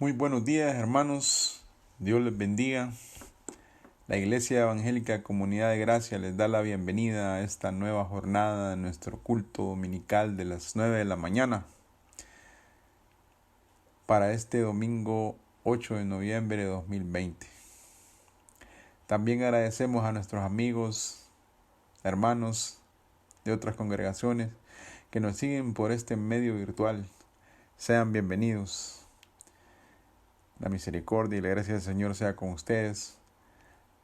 Muy buenos días, hermanos. Dios les bendiga. La Iglesia Evangélica Comunidad de Gracia les da la bienvenida a esta nueva jornada de nuestro culto dominical de las 9 de la mañana para este domingo 8 de noviembre de 2020. También agradecemos a nuestros amigos, hermanos de otras congregaciones que nos siguen por este medio virtual. Sean bienvenidos. La misericordia y la gracia del Señor sea con ustedes.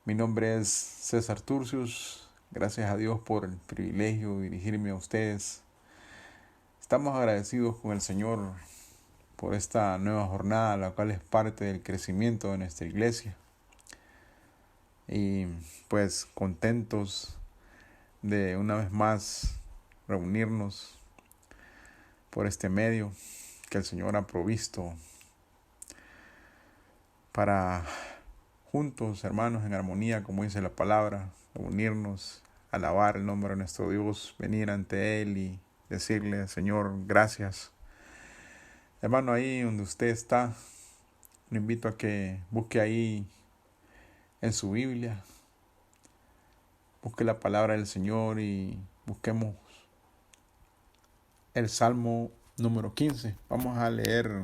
Mi nombre es César Turcios. Gracias a Dios por el privilegio de dirigirme a ustedes. Estamos agradecidos con el Señor por esta nueva jornada, la cual es parte del crecimiento de nuestra iglesia. Y pues contentos de una vez más reunirnos por este medio que el Señor ha provisto para juntos, hermanos, en armonía, como dice la palabra, unirnos, alabar el nombre de nuestro Dios, venir ante Él y decirle, Señor, gracias. Hermano, ahí donde usted está, lo invito a que busque ahí en su Biblia, busque la palabra del Señor y busquemos el Salmo número 15. Vamos a leer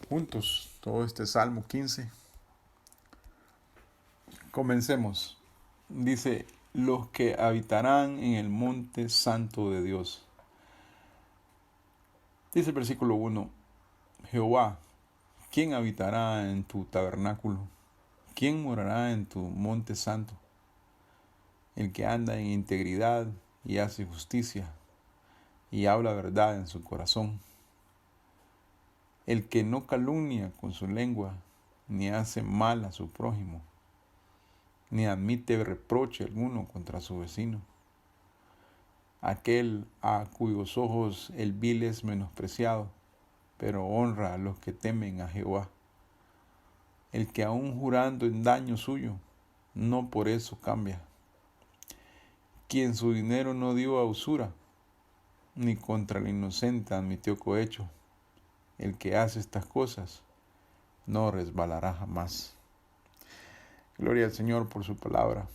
juntos todo este Salmo 15. Comencemos. Dice, los que habitarán en el monte santo de Dios. Dice el versículo 1, Jehová, ¿quién habitará en tu tabernáculo? ¿Quién morará en tu monte santo? El que anda en integridad y hace justicia y habla verdad en su corazón. El que no calumnia con su lengua, ni hace mal a su prójimo, ni admite reproche alguno contra su vecino. Aquel a cuyos ojos el vil es menospreciado, pero honra a los que temen a Jehová. El que aun jurando en daño suyo, no por eso cambia. Quien su dinero no dio a usura, ni contra el inocente admitió cohecho. El que hace estas cosas, no resbalará jamás. Gloria al Señor por su palabra.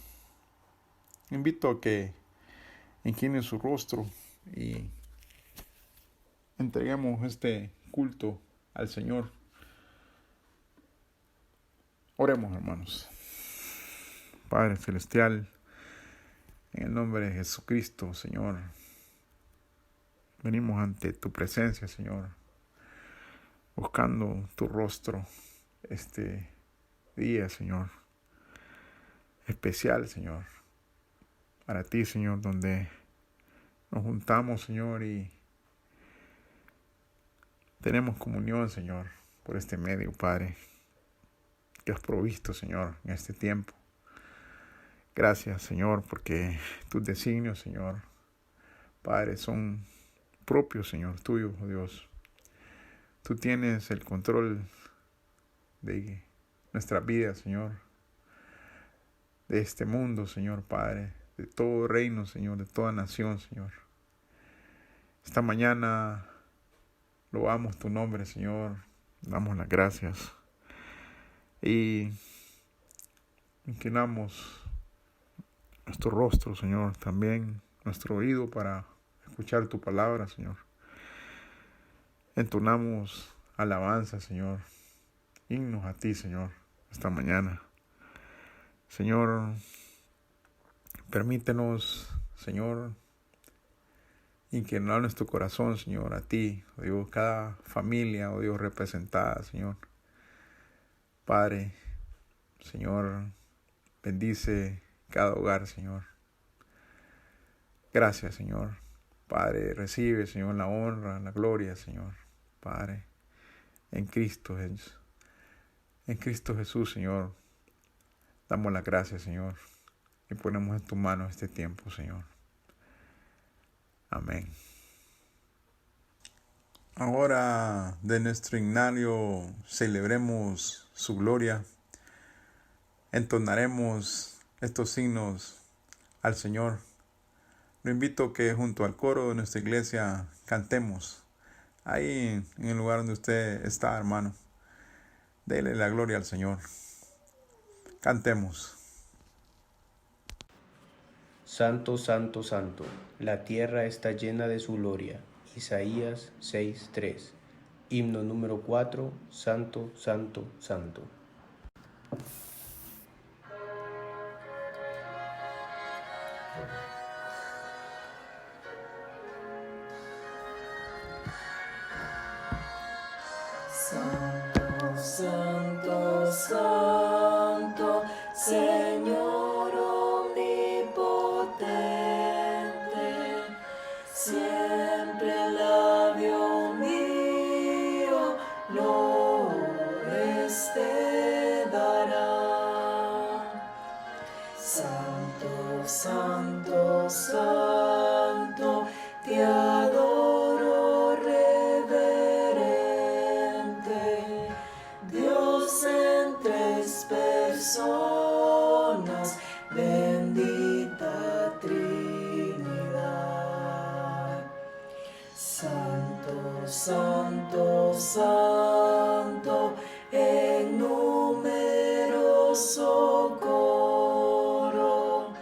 Invito a que incline su rostro y entreguemos este culto al Señor. Oremos, hermanos. Padre Celestial, en el nombre de Jesucristo, Señor, venimos ante tu presencia, Señor, buscando tu rostro este día, Señor, especial, Señor, para ti, Señor, donde nos juntamos, Señor, y tenemos comunión, Señor, por este medio, Padre, que has provisto, Señor, en este tiempo. Gracias, Señor, porque tus designios, Señor, Padre, son propios, Señor, tuyos, oh Dios. Tú tienes el control de nuestra vida, Señor, de este mundo, Señor, Padre, de todo reino, Señor, de toda nación, Señor. Esta mañana loamos tu nombre, Señor, damos las gracias y inclinamos nuestro rostro, Señor, también nuestro oído para escuchar tu palabra, Señor. Entonamos alabanza, Señor, himnos a ti, Señor, esta mañana. Señor, permítenos, Señor, inclinar nuestro corazón, Señor, a ti, oh Dios, cada familia, oh Dios, representada, Señor. Padre, Señor, bendice cada hogar, Señor. Gracias, Señor. Padre, recibe, Señor, la honra, la gloria, Señor. Padre, en Cristo Jesús, Señor, damos las gracias, Señor, y ponemos en tus manos este tiempo, Señor. Amén. Ahora de nuestro himnario celebremos su gloria. Entonaremos estos signos al Señor. Lo invito a que junto al coro de nuestra iglesia cantemos. Ahí en el lugar donde usted está, hermano. Dele la gloria al Señor. Cantemos. Santo, santo, santo, la tierra está llena de su gloria. Isaías 6:3. Himno número 4, Santo, santo, santo. Santo, santo, santo, Señor omnipotente, siempre el labio mío flores te dará. Santo, santo, santo, te adoro reverente, Dios en tres personas, bendita Trinidad. Santo, santo, santo, en numeroso coro,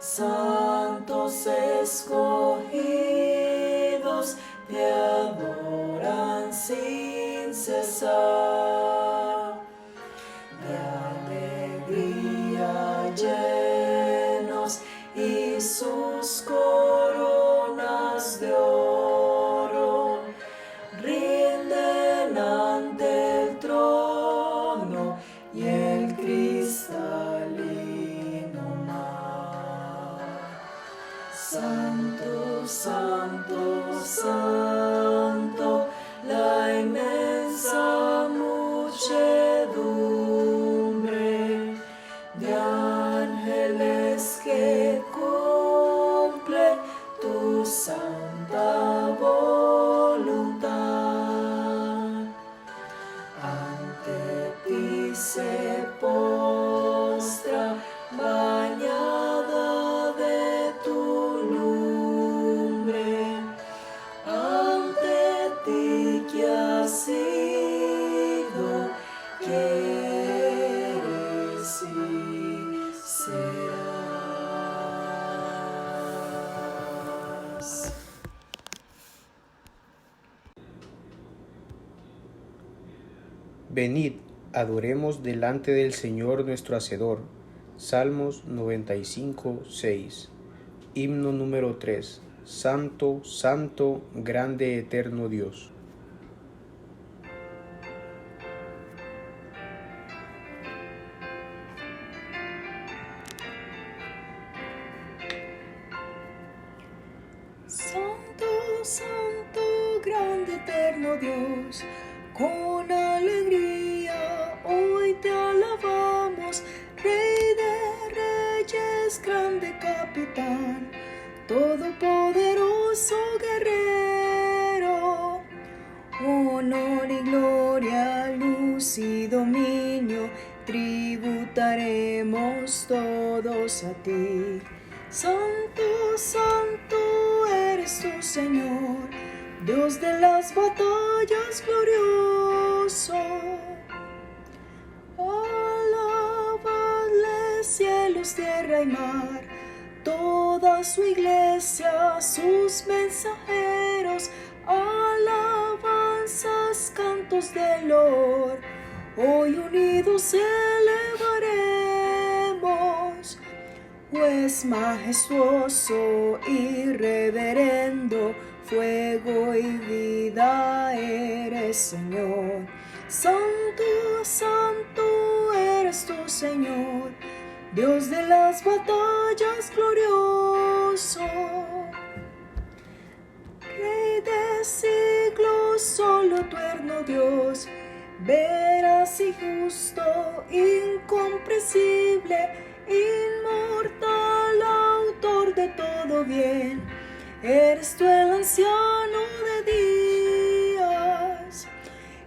santos escogidos te adoran sin cesar. De alegría llenos y sus coronas de oro rinden ante el trono y el cristalino mar. Santo, santo, santo, la inmensa muchedumbre de ángeles que cumple tu santa voluntad. Ante ti se postra, bañada de tu lumbre, ante ti que has sido, que eres y serás. Venid, adoremos delante del Señor nuestro Hacedor. Salmos 95:6. Himno número 3. Santo, santo, grande eterno Dios. Santo, santo, grande eterno Dios, con alegría hoy te alabamos, Rey de reyes, grande capitán, todopoderoso guerrero. Honor y gloria, luz y dominio, tributaremos todos a ti. Santo, santo eres tu Señor, Dios de las batallas glorioso. Alabadle cielos, tierra y mar, toda su iglesia, sus mensajeros, alabanzas, cantos de loor, hoy unidos elevaremos. Pues majestuoso y reverendo, fuego y vida eres, Señor. Santo, santo eres tu Señor, Dios de las batallas glorioso. Rey de siglos, solo eterno Dios, veraz y justo, incomprensible, inmortal, autor de todo bien, eres tú el anciano de días,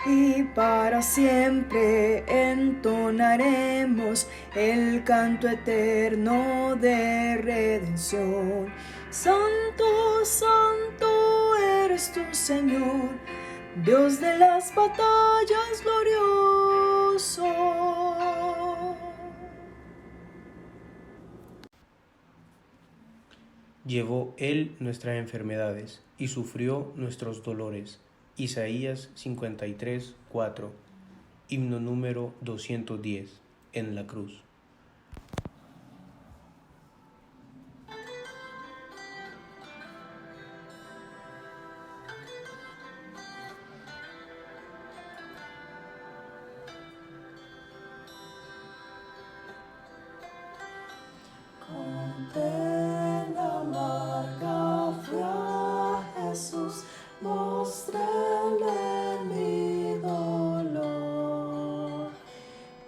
y para siempre entonaremos el canto eterno de redención. Santo, santo eres tú, Señor, Dios de las batallas gloriosas. gozo. Llevó Él nuestras enfermedades y sufrió nuestros dolores. Isaías 53, 4. Himno número 210. En la cruz. Con pena amarga fui a Jesús, mostréle mi dolor.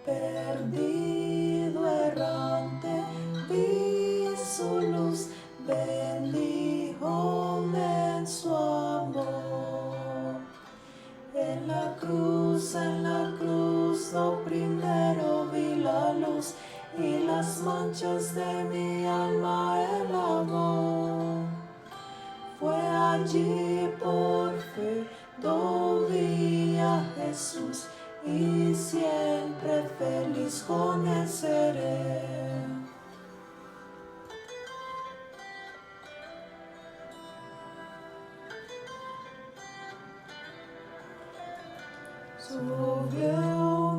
Perdido, errante, vi su luz, bendíjome en su amor. En la cruz, lo primero vi la luz, y las manchas de mi alma él lavó. Fue allí por fe, vi a Jesús, y siempre feliz con él seré. Subió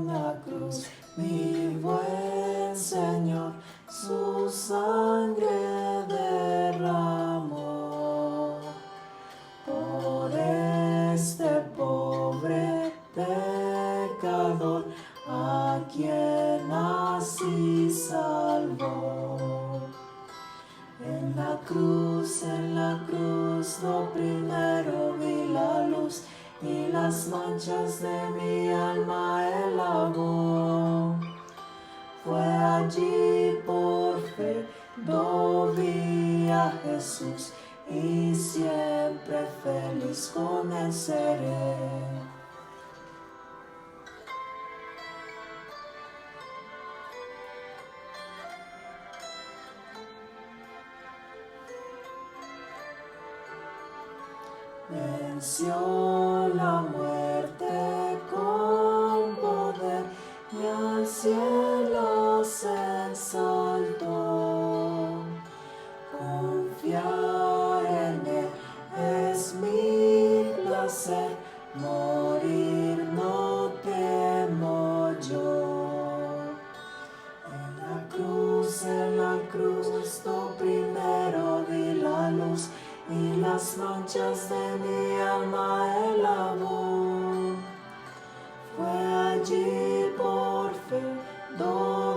una cruz, mi buen Señor, su sangre derramó por este pobre pecador, a quien así salvó. En la cruz, lo primero vi la luz, y las manchas de mi alma él lavó. Fue allí por fe, vi a Jesús, y siempre feliz con él seré. Venció la muerte con poder, y al cielo se exaltó. Confiar en él es mi placer, morir no temo yo. En la cruz, lo primero vi la luz, y las manchas de mi alma él lavó. Fue allí por fe,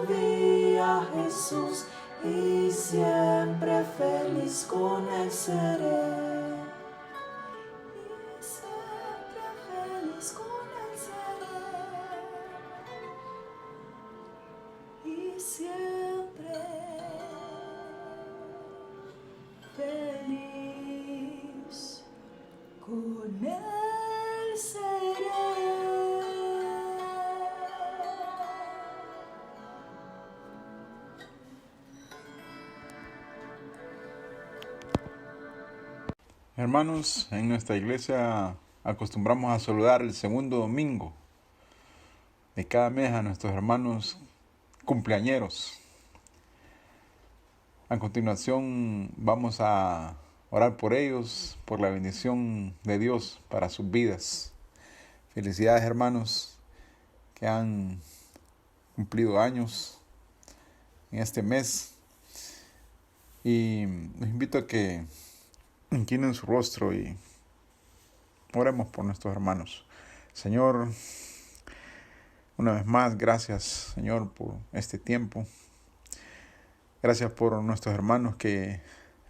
vi a Jesús, y siempre feliz con él seré. Y siempre feliz con él seré. Y siempre feliz con él seré. Hermanos, en nuestra iglesia acostumbramos a saludar el segundo domingo de cada mes a nuestros hermanos cumpleañeros. A continuación vamos a orar por ellos, por la bendición de Dios para sus vidas. Felicidades, hermanos que han cumplido años en este mes. Y los invito a que inclinen su rostro y oremos por nuestros hermanos. Señor, una vez más, gracias, Señor, por este tiempo. Gracias por nuestros hermanos que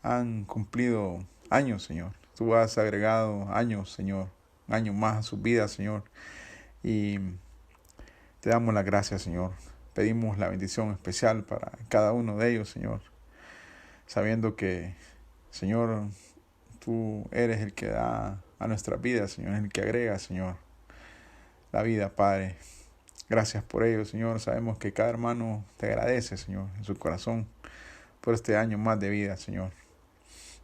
han cumplido años, Señor. Tú has agregado años, Señor, un año más a sus vidas, Señor. Y te damos las gracias, Señor. Pedimos la bendición especial para cada uno de ellos, Señor. Sabiendo que, Señor, tú eres el que da a nuestras vidas, Señor. El que agrega, Señor, la vida, Padre. Gracias por ello, Señor. Sabemos que cada hermano te agradece, Señor, en su corazón por este año más de vida, Señor.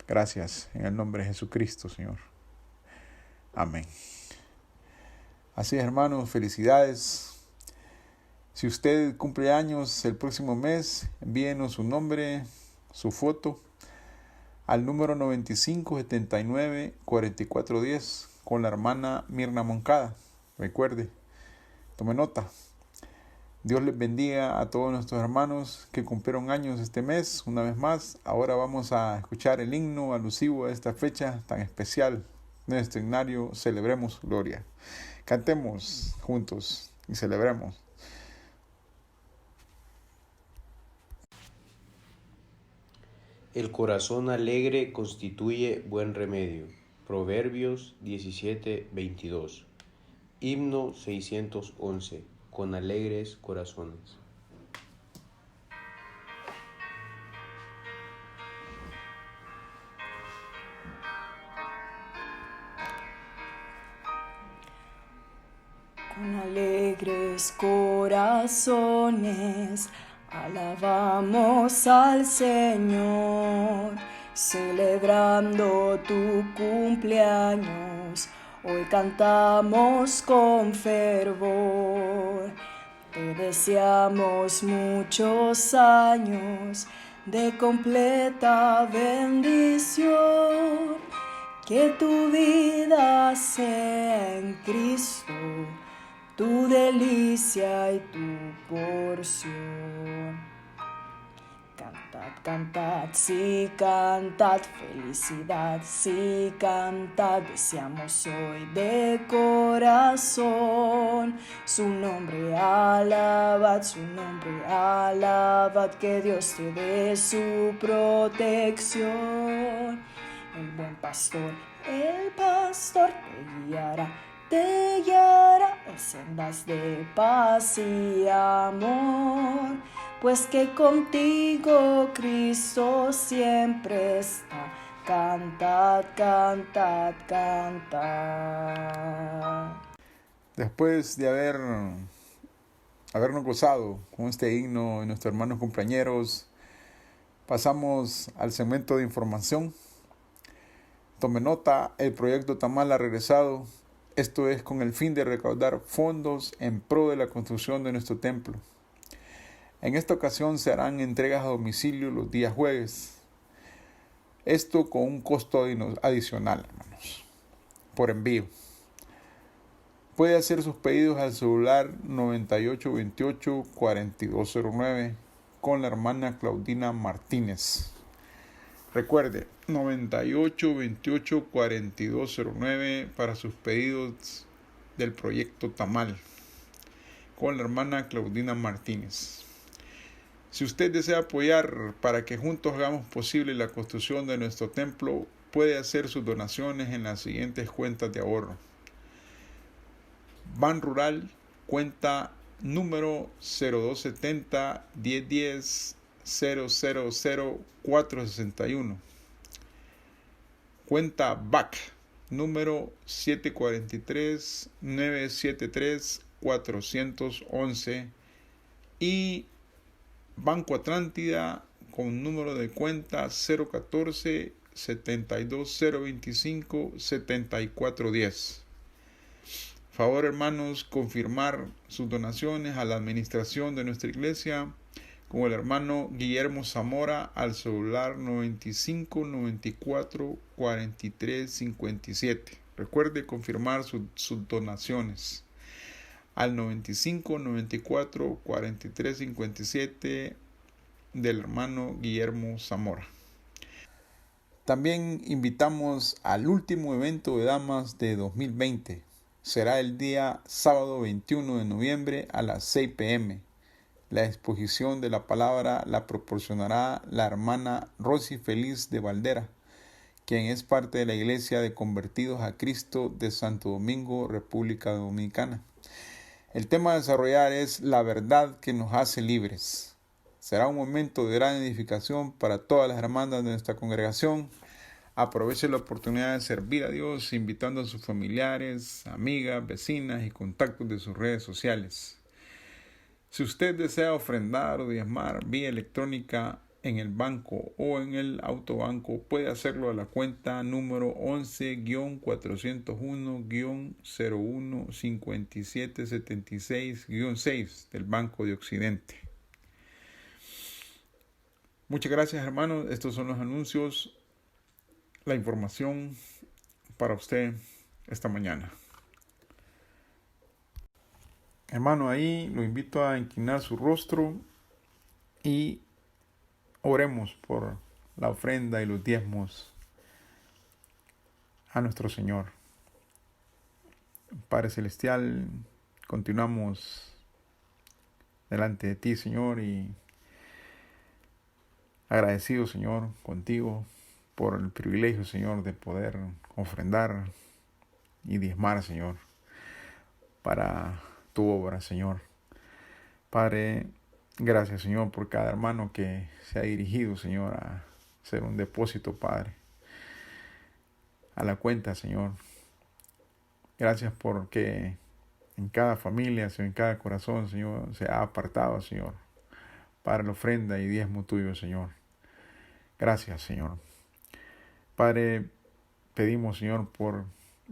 Gracias en el nombre de Jesucristo, Señor. Amén. Así es, hermanos, felicidades. Si usted cumple años el próximo mes, envíenos su nombre, su foto al número 9579-4410 con la hermana Mirna Moncada. Recuerde, tome nota. Dios les bendiga a todos nuestros hermanos que cumplieron años este mes. Una vez más, ahora vamos a escuchar el himno alusivo a esta fecha tan especial. Nuestro himnario Celebremos su Gloria. Cantemos juntos y celebremos. El corazón alegre constituye buen remedio. Proverbios 17:22. Himno 611. Con alegres corazones. Con alegres corazones alabamos al Señor, celebrando tu cumpleaños. Hoy cantamos con fervor, te deseamos muchos años de completa bendición, que tu vida sea en Cristo, tu delicia y tu porción. Cantad, cantad, sí, cantad, felicidad, sí, cantad, deseamos hoy de corazón. Su nombre alabad, que Dios te dé su protección. El buen pastor, el pastor te guiará en sendas de paz y amor, pues que contigo Cristo siempre está. Cantad, cantad, cantad. Después de habernos gozado con este himno de nuestros hermanos cumpleañeros, pasamos al segmento de información. Tome nota, el proyecto Tamal ha regresado. Esto es con el fin de recaudar fondos en pro de la construcción de nuestro templo. En esta ocasión se harán entregas a domicilio los días jueves. Esto con un costo adicional, hermanos, por envío. Puede hacer sus pedidos al celular 9828-4209 con la hermana Claudina Martínez. Recuerde, 9828-4209 para sus pedidos del proyecto Tamal con la hermana Claudina Martínez. Si usted desea apoyar para que juntos hagamos posible la construcción de nuestro templo, puede hacer sus donaciones en las siguientes cuentas de ahorro. Ban Rural, cuenta número 0270 1010 000461. Cuenta BAC, número 743 973 411. Y Banco Atlántida con número de cuenta 014 72025 7410. Favor, hermanos, confirmar sus donaciones a la administración de nuestra iglesia con el hermano Guillermo Zamora al celular 95 94 43 57. Recuerde confirmar sus donaciones al 95 94 43 57 del hermano Guillermo Zamora. También invitamos al último evento de damas de 2020. Será el día sábado 21 de noviembre a las 6 p.m. La exposición de la palabra la proporcionará la hermana Rosy Feliz de Valdera, quien es parte de la Iglesia de Convertidos a Cristo de Santo Domingo, República Dominicana. El tema a desarrollar es la verdad que nos hace libres. Será un momento de gran edificación para todas las hermanas de nuestra congregación. Aproveche la oportunidad de servir a Dios invitando a sus familiares, amigas, vecinas y contactos de sus redes sociales. Si usted desea ofrendar o diezmar vía electrónica, en el banco o en el autobanco, puede hacerlo a la cuenta número 11-401-01-5776-6 del Banco de Occidente. Muchas gracias, hermanos. Estos son los anuncios, la información para usted esta mañana. Hermano, ahí lo invito a inclinar su rostro y oremos por la ofrenda y los diezmos a nuestro Señor. Padre Celestial, continuamos delante de ti, Señor, y agradecido, Señor, contigo por el privilegio, Señor, de poder ofrendar y diezmar, Señor, para tu obra, Señor. Padre, gracias, Señor, por cada hermano que se ha dirigido, Señor, a hacer un depósito, Padre, a la cuenta, Señor. Gracias porque en cada familia, Señor, en cada corazón, Señor, se ha apartado, Señor, para la ofrenda y diezmo tuyo, Señor. Gracias, Señor. Padre, pedimos, Señor, por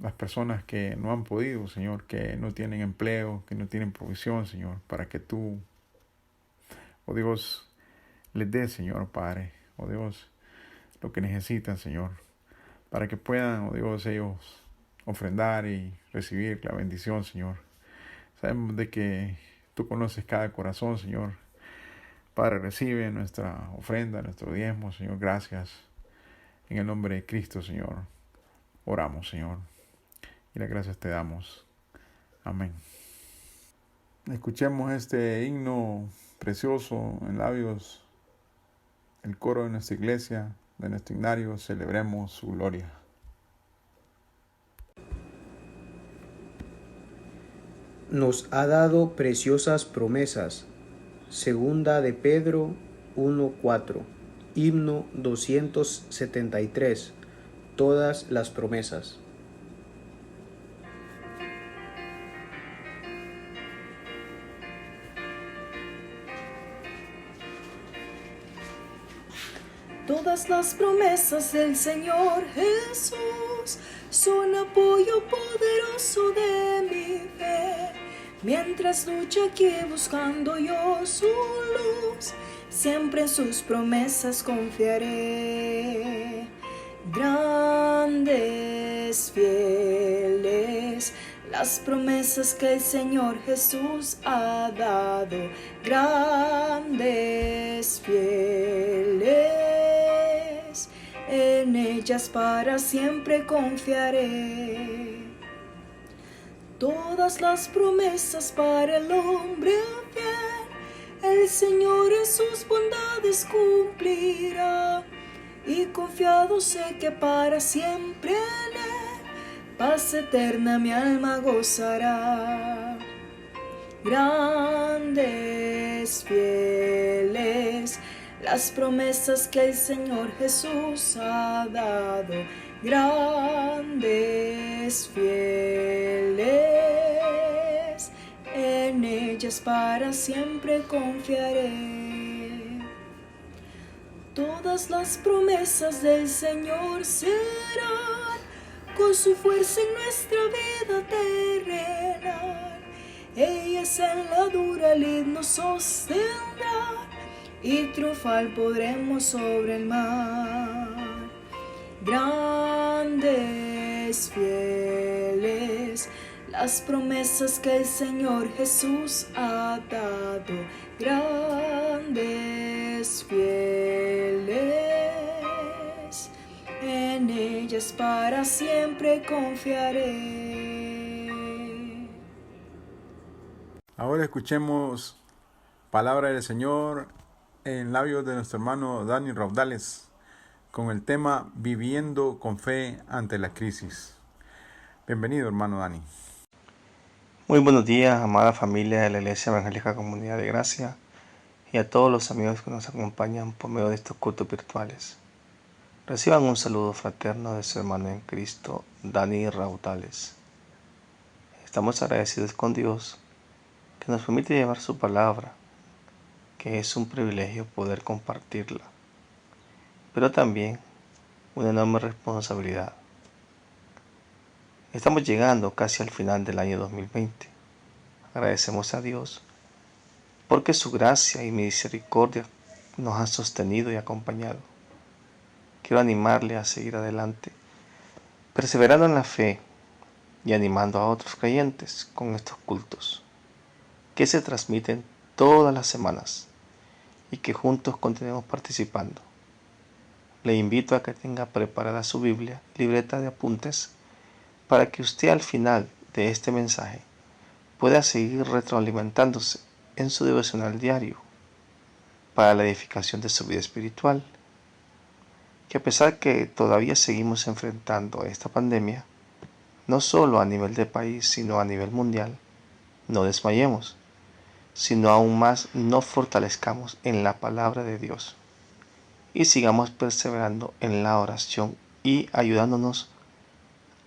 las personas que no han podido, Señor, que no tienen empleo, que no tienen provisión, Señor, para que tú, oh Dios, les des, Señor, Padre, oh Dios, lo que necesitan, Señor, para que puedan, oh Dios, ellos ofrendar y recibir la bendición, Señor. Sabemos de que tú conoces cada corazón, Señor. Padre, recibe nuestra ofrenda, nuestro diezmo, Señor, gracias. En el nombre de Cristo, Señor, oramos, Señor. Y las gracias te damos. Amén. Escuchemos este himno precioso en labios del coro de nuestra iglesia, de nuestro himnario. Celebremos su gloria. Nos ha dado preciosas promesas. Segunda de Pedro 1:4. Himno 273. Todas las promesas. Todas las promesas del Señor Jesús son apoyo poderoso de mi fe. Mientras lucho aquí buscando yo su luz, siempre en sus promesas confiaré. Grandes, fieles, las promesas que el Señor Jesús ha dado. Grandes, fieles, en ellas para siempre confiaré. Todas las promesas para el hombre fiel, el Señor en sus bondades cumplirá. Y confiado sé que para siempre en Él, paz eterna mi alma gozará. Grandes, fieles, las promesas que el Señor Jesús ha dado. Grandes, fieles, en ellas para siempre confiaré. Todas las promesas del Señor serán con su fuerza en nuestra vida terrenal. Ellas en la dura lid nos sostendrán y triunfar podremos sobre el mar. Grandes, fieles, las promesas que el Señor Jesús ha dado. Grandes, fieles, en ellas para siempre confiaré. Ahora escuchemos palabra del Señor en labios de nuestro hermano Dani Raudales, con el tema Viviendo con Fe ante la Crisis. Bienvenido, hermano Dani. Muy buenos días, amada familia de la Iglesia Evangélica Comunidad de Gracia y a todos los amigos que nos acompañan por medio de estos cultos virtuales. Reciban un saludo fraterno de su hermano en Cristo, Dani Raudales. Estamos agradecidos con Dios que nos permite llevar su palabra, que es un privilegio poder compartirla pero también una enorme responsabilidad. Estamos llegando casi al final del año 2020. Agradecemos a Dios porque su gracia y misericordia nos han sostenido y acompañado. Quiero animarle a seguir adelante, perseverando en la fe y animando a otros creyentes con estos cultos que se transmiten todas las semanas y que juntos continuemos participando. Le invito a que tenga preparada su Biblia y libreta de apuntes para que usted al final de este mensaje pueda seguir retroalimentándose en su devocional diario para la edificación de su vida espiritual. Que a pesar que todavía seguimos enfrentando esta pandemia, no solo a nivel de país, sino a nivel mundial, no desmayemos, sino aún más nos fortalezcamos en la palabra de Dios y sigamos perseverando en la oración y ayudándonos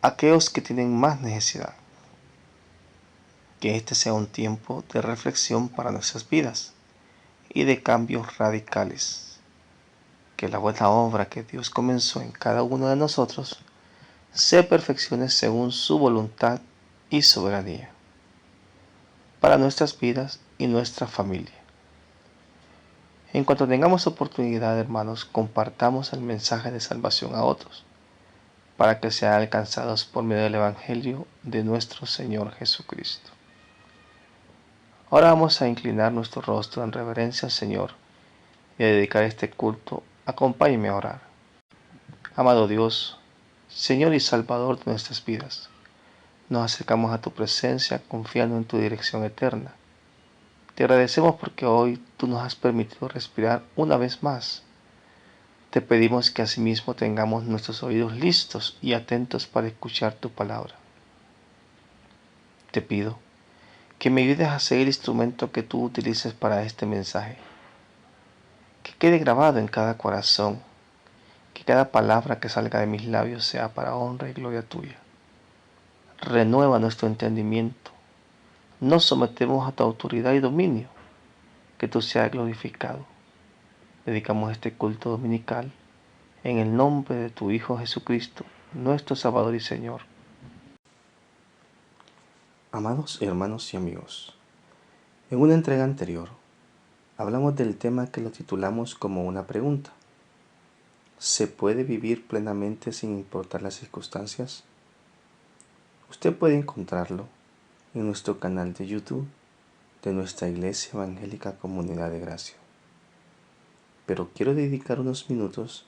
a aquellos que tienen más necesidad. Que este sea un tiempo de reflexión para nuestras vidas y de cambios radicales. Que la buena obra que Dios comenzó en cada uno de nosotros se perfeccione según su voluntad y soberanía para nuestras vidas y nuestra familia. En cuanto tengamos oportunidad, hermanos, compartamos el mensaje de salvación a otros, para que sean alcanzados por medio del Evangelio de nuestro Señor Jesucristo. Ahora vamos a inclinar nuestro rostro en reverencia al Señor y a dedicar este culto. Acompáñenme a orar. Amado Dios, Señor y Salvador de nuestras vidas, nos acercamos a tu presencia confiando en tu dirección eterna. Te agradecemos porque hoy tú nos has permitido respirar una vez más. Te pedimos que asimismo tengamos nuestros oídos listos y atentos para escuchar tu palabra. Te pido que me ayudes a ser el instrumento que tú utilices para este mensaje. Que quede grabado en cada corazón, que cada palabra que salga de mis labios sea para honra y gloria tuya. Renueva nuestro entendimiento. Nos sometemos a tu autoridad y dominio. Que tú seas glorificado. Dedicamos este culto dominical en el nombre de tu Hijo Jesucristo, nuestro Salvador y Señor. Amados hermanos y amigos, en una entrega anterior hablamos del tema que lo titulamos como una pregunta. ¿Se puede vivir plenamente sin importar las circunstancias? Usted puede encontrarlo en nuestro canal de YouTube de nuestra Iglesia Evangélica Comunidad de Gracia. Pero quiero dedicar unos minutos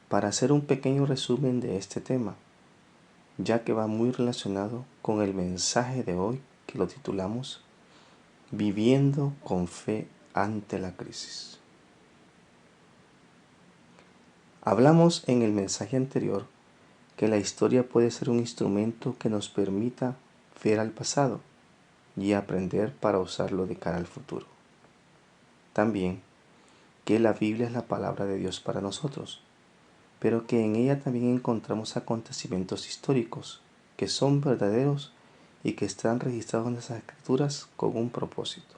para hacer un pequeño resumen de este tema, ya que va muy relacionado con el mensaje de hoy que lo titulamos Viviendo con fe ante la crisis. Hablamos en el mensaje anterior que la historia puede ser un instrumento que nos permita ver al pasado y aprender para usarlo de cara al futuro. También que la Biblia es la palabra de Dios para nosotros, pero que en ella también encontramos acontecimientos históricos que son verdaderos y que están registrados en las Escrituras con un propósito.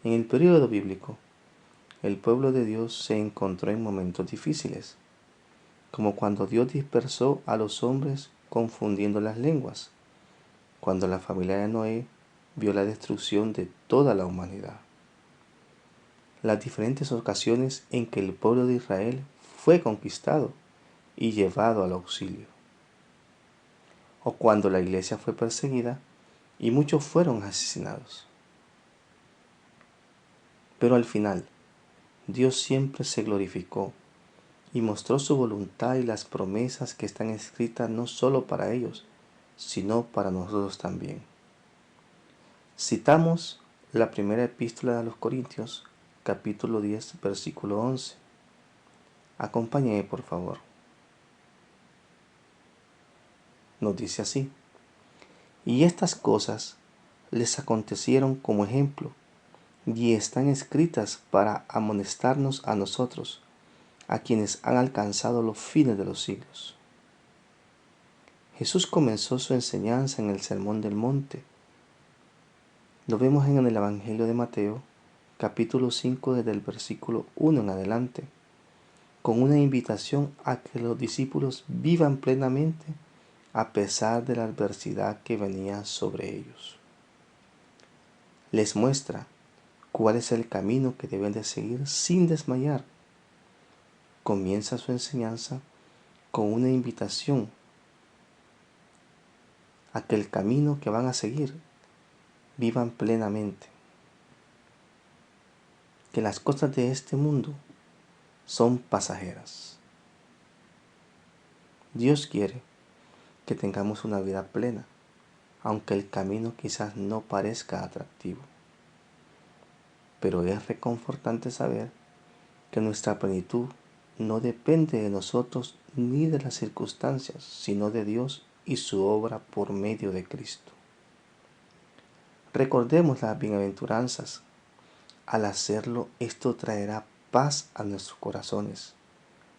En el período bíblico, el pueblo de Dios se encontró en momentos difíciles, como cuando Dios dispersó a los hombres confundiendo las lenguas, cuando la familia de Noé vio la destrucción de toda la humanidad. Las diferentes ocasiones en que el pueblo de Israel fue conquistado y llevado al auxilio, o cuando la iglesia fue perseguida y muchos fueron asesinados. Pero al final, Dios siempre se glorificó y mostró su voluntad y las promesas que están escritas no solo para ellos, sino para nosotros también. Citamos la primera epístola a los Corintios, capítulo 10, versículo 11. Acompáñeme, por favor. Nos dice así: y estas cosas les acontecieron como ejemplo, y están escritas para amonestarnos a nosotros, a quienes han alcanzado los fines de los siglos. Jesús comenzó su enseñanza en el Sermón del Monte. Lo vemos en el Evangelio de Mateo, capítulo 5, desde el versículo 1 en adelante, con una invitación a que los discípulos vivan plenamente a pesar de la adversidad que venía sobre ellos. Les muestra cuál es el camino que deben de seguir sin desmayar. Comienza su enseñanza con una invitación a que el camino que van a seguir vivan plenamente. Que las cosas de este mundo son pasajeras. Dios quiere que tengamos una vida plena, aunque el camino quizás no parezca atractivo. Pero es reconfortante saber que nuestra plenitud no depende de nosotros ni de las circunstancias, sino de Dios y su obra por medio de Cristo. Recordemos las bienaventuranzas. Al hacerlo, esto traerá paz a nuestros corazones,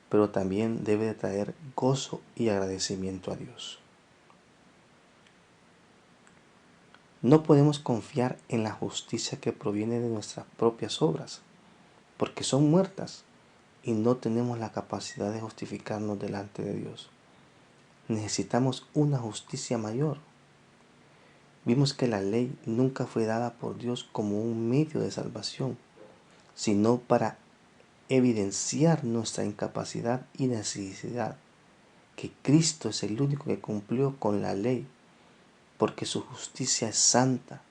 pero también debe de traer gozo y agradecimiento a Dios. No podemos confiar en la justicia que proviene de nuestras propias obras, porque son muertas y no tenemos la capacidad de justificarnos delante de Dios. Necesitamos una justicia mayor. Vimos que la ley nunca fue dada por Dios como un medio de salvación, sino para evidenciar nuestra incapacidad y necesidad, que Cristo es el único que cumplió con la ley, porque su justicia es santa,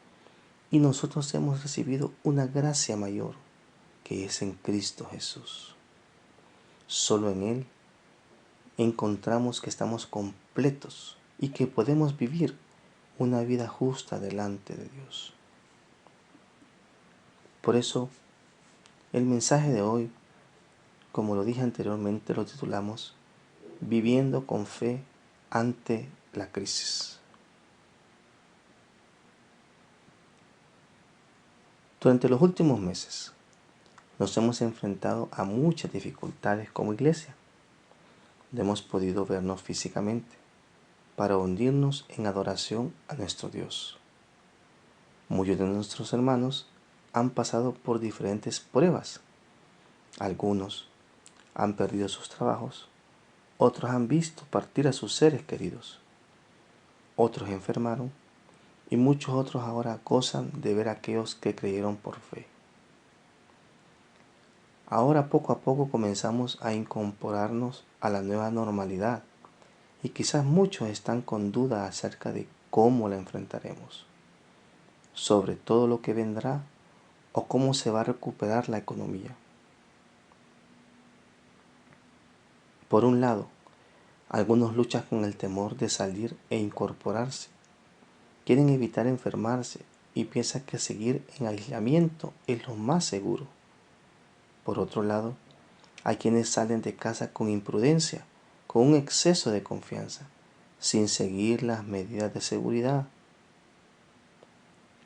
y nosotros hemos recibido una gracia mayor, que es en Cristo Jesús. Solo en Él encontramos que estamos completos y que podemos vivir una vida justa delante de Dios. Por eso, el mensaje de hoy, como lo dije anteriormente, lo titulamos Viviendo con fe ante la crisis. Durante los últimos meses nos hemos enfrentado a muchas dificultades como iglesia. No hemos podido vernos físicamente para hundirnos en adoración a nuestro Dios. Muchos de nuestros hermanos han pasado por diferentes pruebas. Algunos han perdido sus trabajos, otros han visto partir a sus seres queridos, otros enfermaron y muchos otros ahora gozan de ver a aquellos que creyeron por fe. Ahora poco a poco comenzamos a incorporarnos a la nueva normalidad y quizás muchos están con duda acerca de cómo la enfrentaremos, sobre todo lo que vendrá o cómo se va a recuperar la economía. Por un lado, algunos luchan con el temor de salir e incorporarse. Quieren evitar enfermarse y piensan que seguir en aislamiento es lo más seguro. Por otro lado, hay quienes salen de casa con imprudencia, con un exceso de confianza, sin seguir las medidas de seguridad.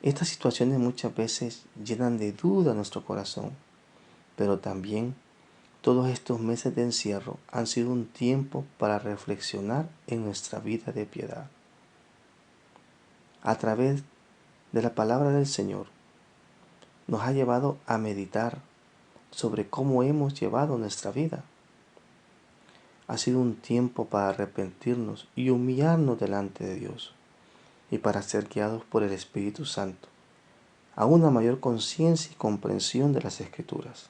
Estas situaciones muchas veces llenan de duda nuestro corazón, pero también todos estos meses de encierro han sido un tiempo para reflexionar en nuestra vida de piedad. A través de la palabra del Señor, nos ha llevado a meditar sobre cómo hemos llevado nuestra vida. Ha sido un tiempo para arrepentirnos y humillarnos delante de Dios y para ser guiados por el Espíritu Santo a una mayor conciencia y comprensión de las Escrituras.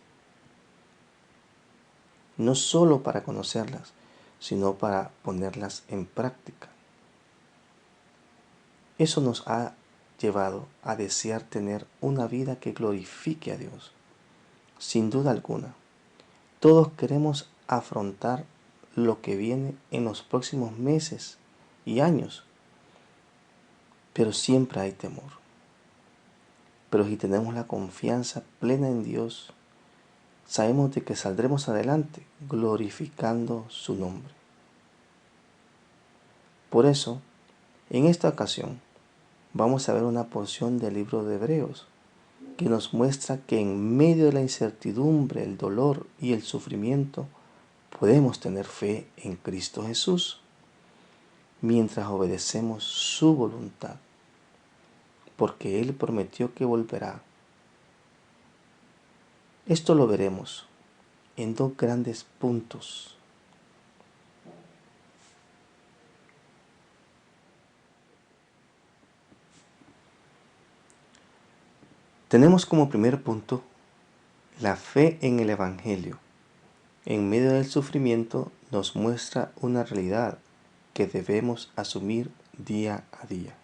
No solo para conocerlas, sino para ponerlas en práctica. Eso nos ha llevado a desear tener una vida que glorifique a Dios. Sin duda alguna, todos queremos afrontar lo que viene en los próximos meses y años, pero siempre hay temor. Pero si tenemos la confianza plena en Dios, sabemos de que saldremos adelante glorificando su nombre. Por eso, en esta ocasión, vamos a ver una porción del libro de Hebreos que nos muestra que en medio de la incertidumbre, el dolor y el sufrimiento, podemos tener fe en Cristo Jesús, mientras obedecemos su voluntad, porque Él prometió que volverá. Esto lo veremos en dos grandes puntos. Tenemos como primer punto la fe en el Evangelio. En medio del sufrimiento nos muestra una realidad que debemos asumir día a día.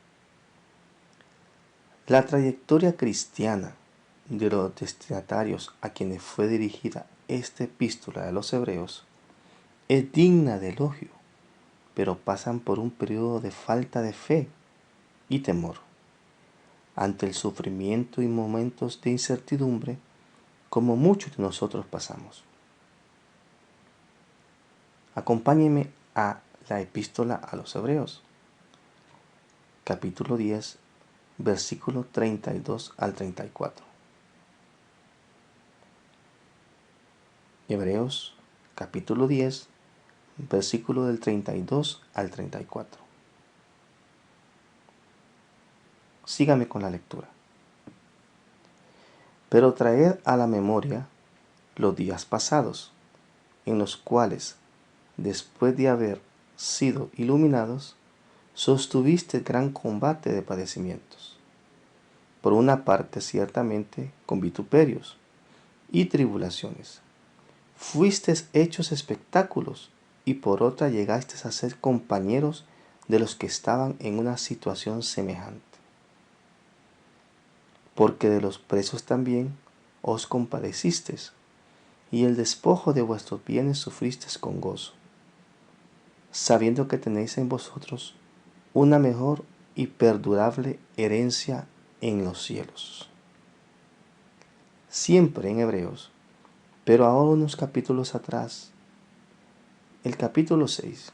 La trayectoria cristiana de los destinatarios a quienes fue dirigida esta epístola de los Hebreos es digna de elogio, pero pasan por un periodo de falta de fe y temor ante el sufrimiento y momentos de incertidumbre como muchos de nosotros pasamos. Acompáñenme a la epístola a los Hebreos, capítulo 10, versículo 32 al 34. Hebreos, capítulo 10, versículo del 32 al 34. Sígame con la lectura. Pero traed a la memoria los días pasados, en los cuales, después de haber sido iluminados, sostuviste gran combate de padecimientos. Por una parte, ciertamente, con vituperios y tribulaciones. Fuisteis hechos espectáculos, y por otra llegasteis a ser compañeros de los que estaban en una situación semejante. Porque de los presos también os compadecisteis, y el despojo de vuestros bienes sufristeis con gozo, sabiendo que tenéis en vosotros una mejor y perdurable herencia en los cielos. Siempre en Hebreos, pero ahora unos capítulos atrás, el capítulo 6,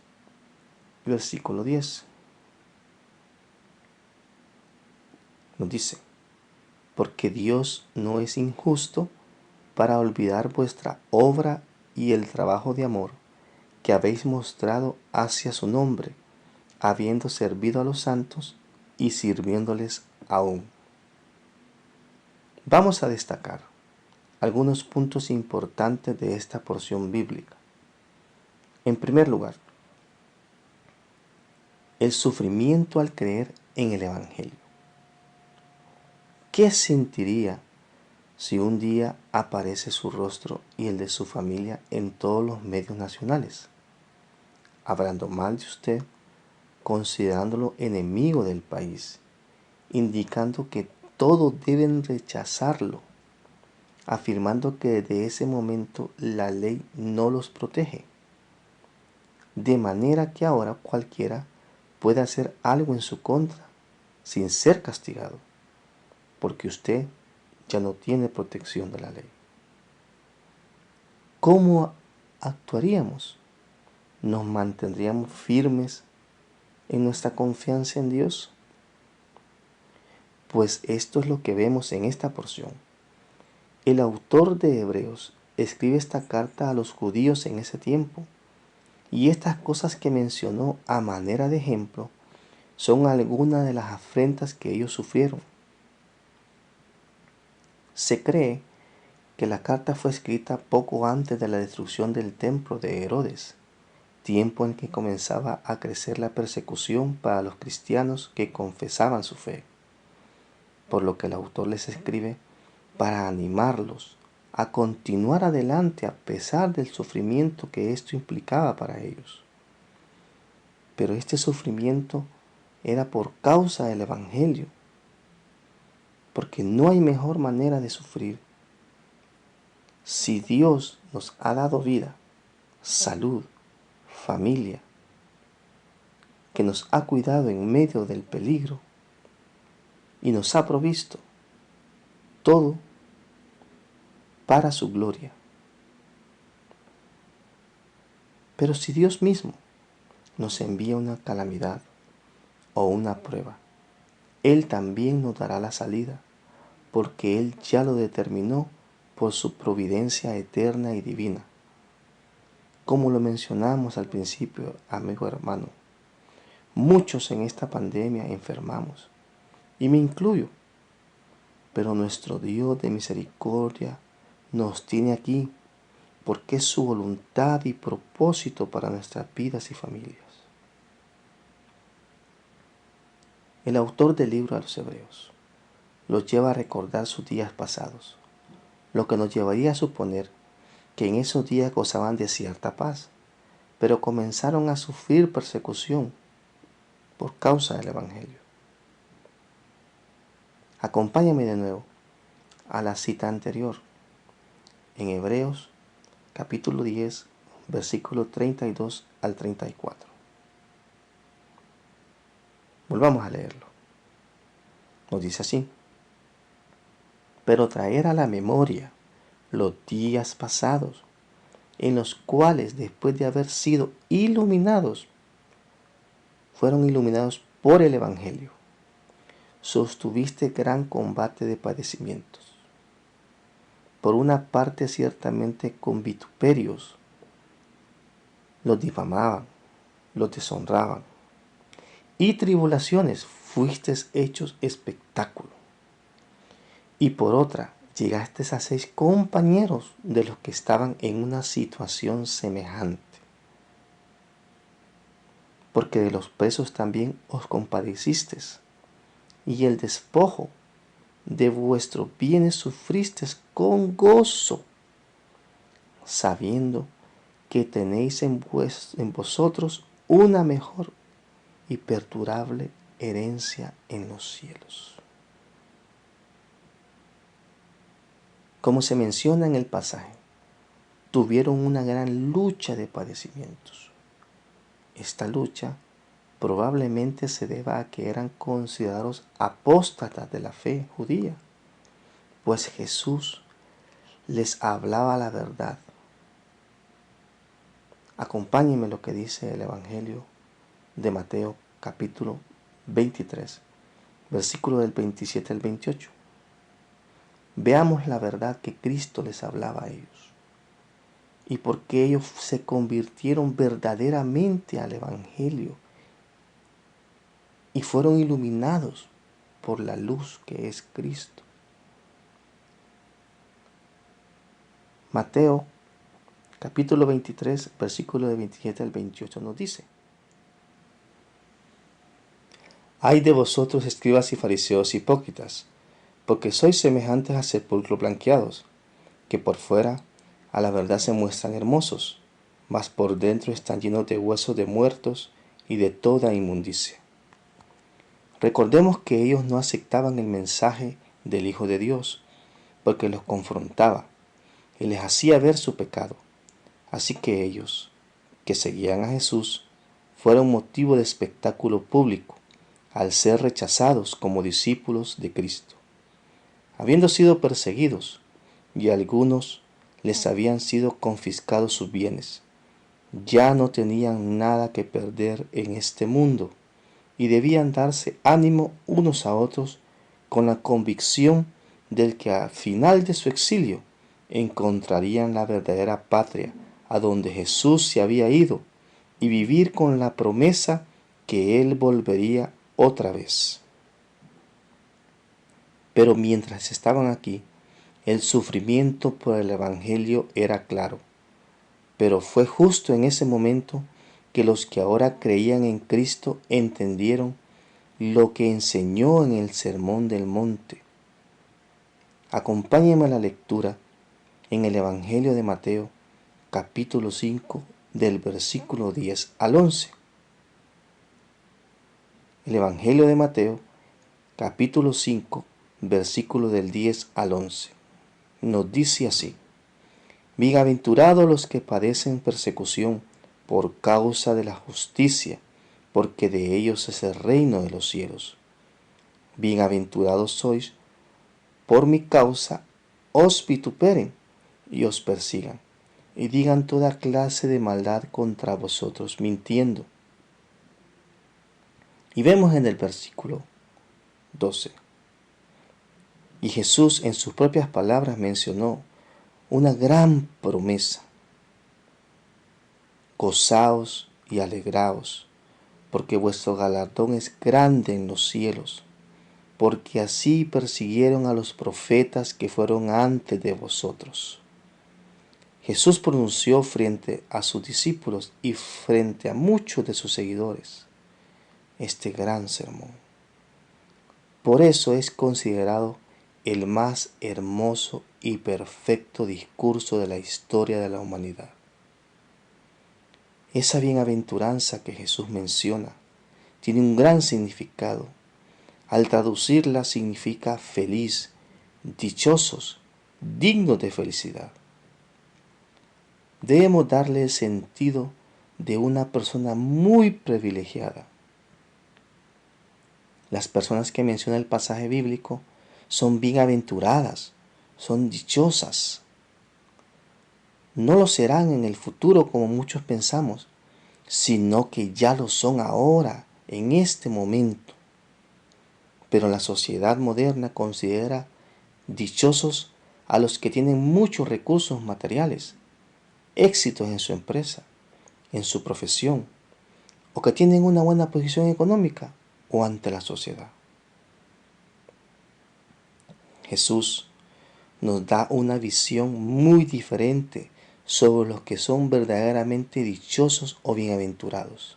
versículo 10, nos dice: porque Dios no es injusto para olvidar vuestra obra y el trabajo de amor que habéis mostrado hacia su nombre, habiendo servido a los santos y sirviéndoles aún. Vamos a destacar algunos puntos importantes de esta porción bíblica. En primer lugar, el sufrimiento al creer en el Evangelio. ¿Qué sentiría si un día aparece su rostro y el de su familia en todos los medios nacionales, hablando mal de usted, considerándolo enemigo del país, indicando que todos deben rechazarlo, afirmando que desde ese momento la ley no los protege, de manera que ahora cualquiera puede hacer algo en su contra sin ser castigado, porque usted ya no tiene protección de la ley? ¿Cómo actuaríamos? ¿Nos mantendríamos firmes en nuestra confianza en Dios? Pues esto es lo que vemos en esta porción. El autor de Hebreos escribe esta carta a los judíos en ese tiempo, y estas cosas que mencionó a manera de ejemplo son algunas de las afrentas que ellos sufrieron. Se cree que la carta fue escrita poco antes de la destrucción del templo de Herodes, tiempo en que comenzaba a crecer la persecución para los cristianos que confesaban su fe, por lo que el autor les escribe para animarlos a continuar adelante a pesar del sufrimiento que esto implicaba para ellos. Pero este sufrimiento era por causa del Evangelio, porque no hay mejor manera de sufrir. Si Dios nos ha dado vida, salud, familia, que nos ha cuidado en medio del peligro y nos ha provisto todo para su gloria. Pero si Dios mismo nos envía una calamidad o una prueba, Él también nos dará la salida, porque Él ya lo determinó por su providencia eterna y divina. Como lo mencionamos al principio, amigo hermano, muchos en esta pandemia enfermamos, y me incluyo, pero nuestro Dios de misericordia nos tiene aquí porque es su voluntad y propósito para nuestras vidas y familias. El autor del libro a los Hebreos los lleva a recordar sus días pasados, lo que nos llevaría a suponer que en esos días gozaban de cierta paz, pero comenzaron a sufrir persecución por causa del Evangelio. Acompáñame de nuevo a la cita anterior, en Hebreos capítulo 10, versículo 32 al 34. Volvamos a leerlo. Nos dice así: pero traer a la memoria los días pasados, en los cuales después de haber sido iluminados, fueron iluminados por el Evangelio, sostuviste gran combate de padecimientos. Por una parte ciertamente con vituperios, los difamaban, los deshonraban, y tribulaciones fuisteis hechos espectáculo. Y por otra, llegaste a 6 compañeros de los que estaban en una situación semejante. Porque de los presos también os compadecisteis, y el despojo de vuestros bienes sufristeis con gozo, sabiendo que tenéis en vosotros una mejor y perdurable herencia en los cielos. Como se menciona en el pasaje, tuvieron una gran lucha de padecimientos. Esta lucha probablemente se deba a que eran considerados apóstatas de la fe judía, pues Jesús les hablaba la verdad. Acompáñenme lo que dice el Evangelio de Mateo capítulo 23, versículo del 27 al 28. Veamos la verdad que Cristo les hablaba a ellos y por qué ellos se convirtieron verdaderamente al Evangelio y fueron iluminados por la luz que es Cristo. Mateo capítulo 23, versículo de 27 al 28 nos dice: Ay de vosotros, escribas y fariseos hipócritas, porque sois semejantes a sepulcros blanqueados, que por fuera a la verdad se muestran hermosos, mas por dentro están llenos de huesos de muertos y de toda inmundicia. Recordemos que ellos no aceptaban el mensaje del Hijo de Dios, porque los confrontaba y les hacía ver su pecado. Así que ellos, que seguían a Jesús, fueron motivo de espectáculo público, al ser rechazados como discípulos de Cristo. Habiendo sido perseguidos, y a algunos les habían sido confiscados sus bienes, ya no tenían nada que perder en este mundo, y debían darse ánimo unos a otros con la convicción del que al final de su exilio encontrarían la verdadera patria a donde Jesús se había ido, y vivir con la promesa que Él volvería otra vez. Pero mientras estaban aquí, el sufrimiento por el Evangelio era claro. Pero fue justo en ese momento que los que ahora creían en Cristo entendieron lo que enseñó en el Sermón del Monte. Acompáñenme a la lectura en el Evangelio de Mateo, capítulo 5, del versículo 10 al 11. El Evangelio de Mateo, capítulo 5, versículo del 10 al 11. Nos dice así: Bienaventurados los que padecen persecución por causa de la justicia, porque de ellos es el reino de los cielos. Bienaventurados sois, por mi causa os vituperen y os persigan, y digan toda clase de maldad contra vosotros, mintiendo. Y vemos en el versículo 12. Y Jesús en sus propias palabras mencionó una gran promesa: gozaos y alegraos, porque vuestro galardón es grande en los cielos, porque así persiguieron a los profetas que fueron antes de vosotros. Jesús pronunció frente a sus discípulos y frente a muchos de sus seguidores este gran sermón. Por eso es considerado el más hermoso y perfecto discurso de la historia de la humanidad. Esa bienaventuranza que Jesús menciona tiene un gran significado. Al traducirla significa feliz, dichosos, dignos de felicidad. Debemos darle el sentido de una persona muy privilegiada. Las personas que menciona el pasaje bíblico son bienaventuradas, son dichosas. No lo serán en el futuro como muchos pensamos, sino que ya lo son ahora, en este momento. Pero la sociedad moderna considera dichosos a los que tienen muchos recursos materiales, éxitos en su empresa, en su profesión, o que tienen una buena posición económica o ante la sociedad. Jesús nos da una visión muy diferente sobre los que son verdaderamente dichosos o bienaventurados.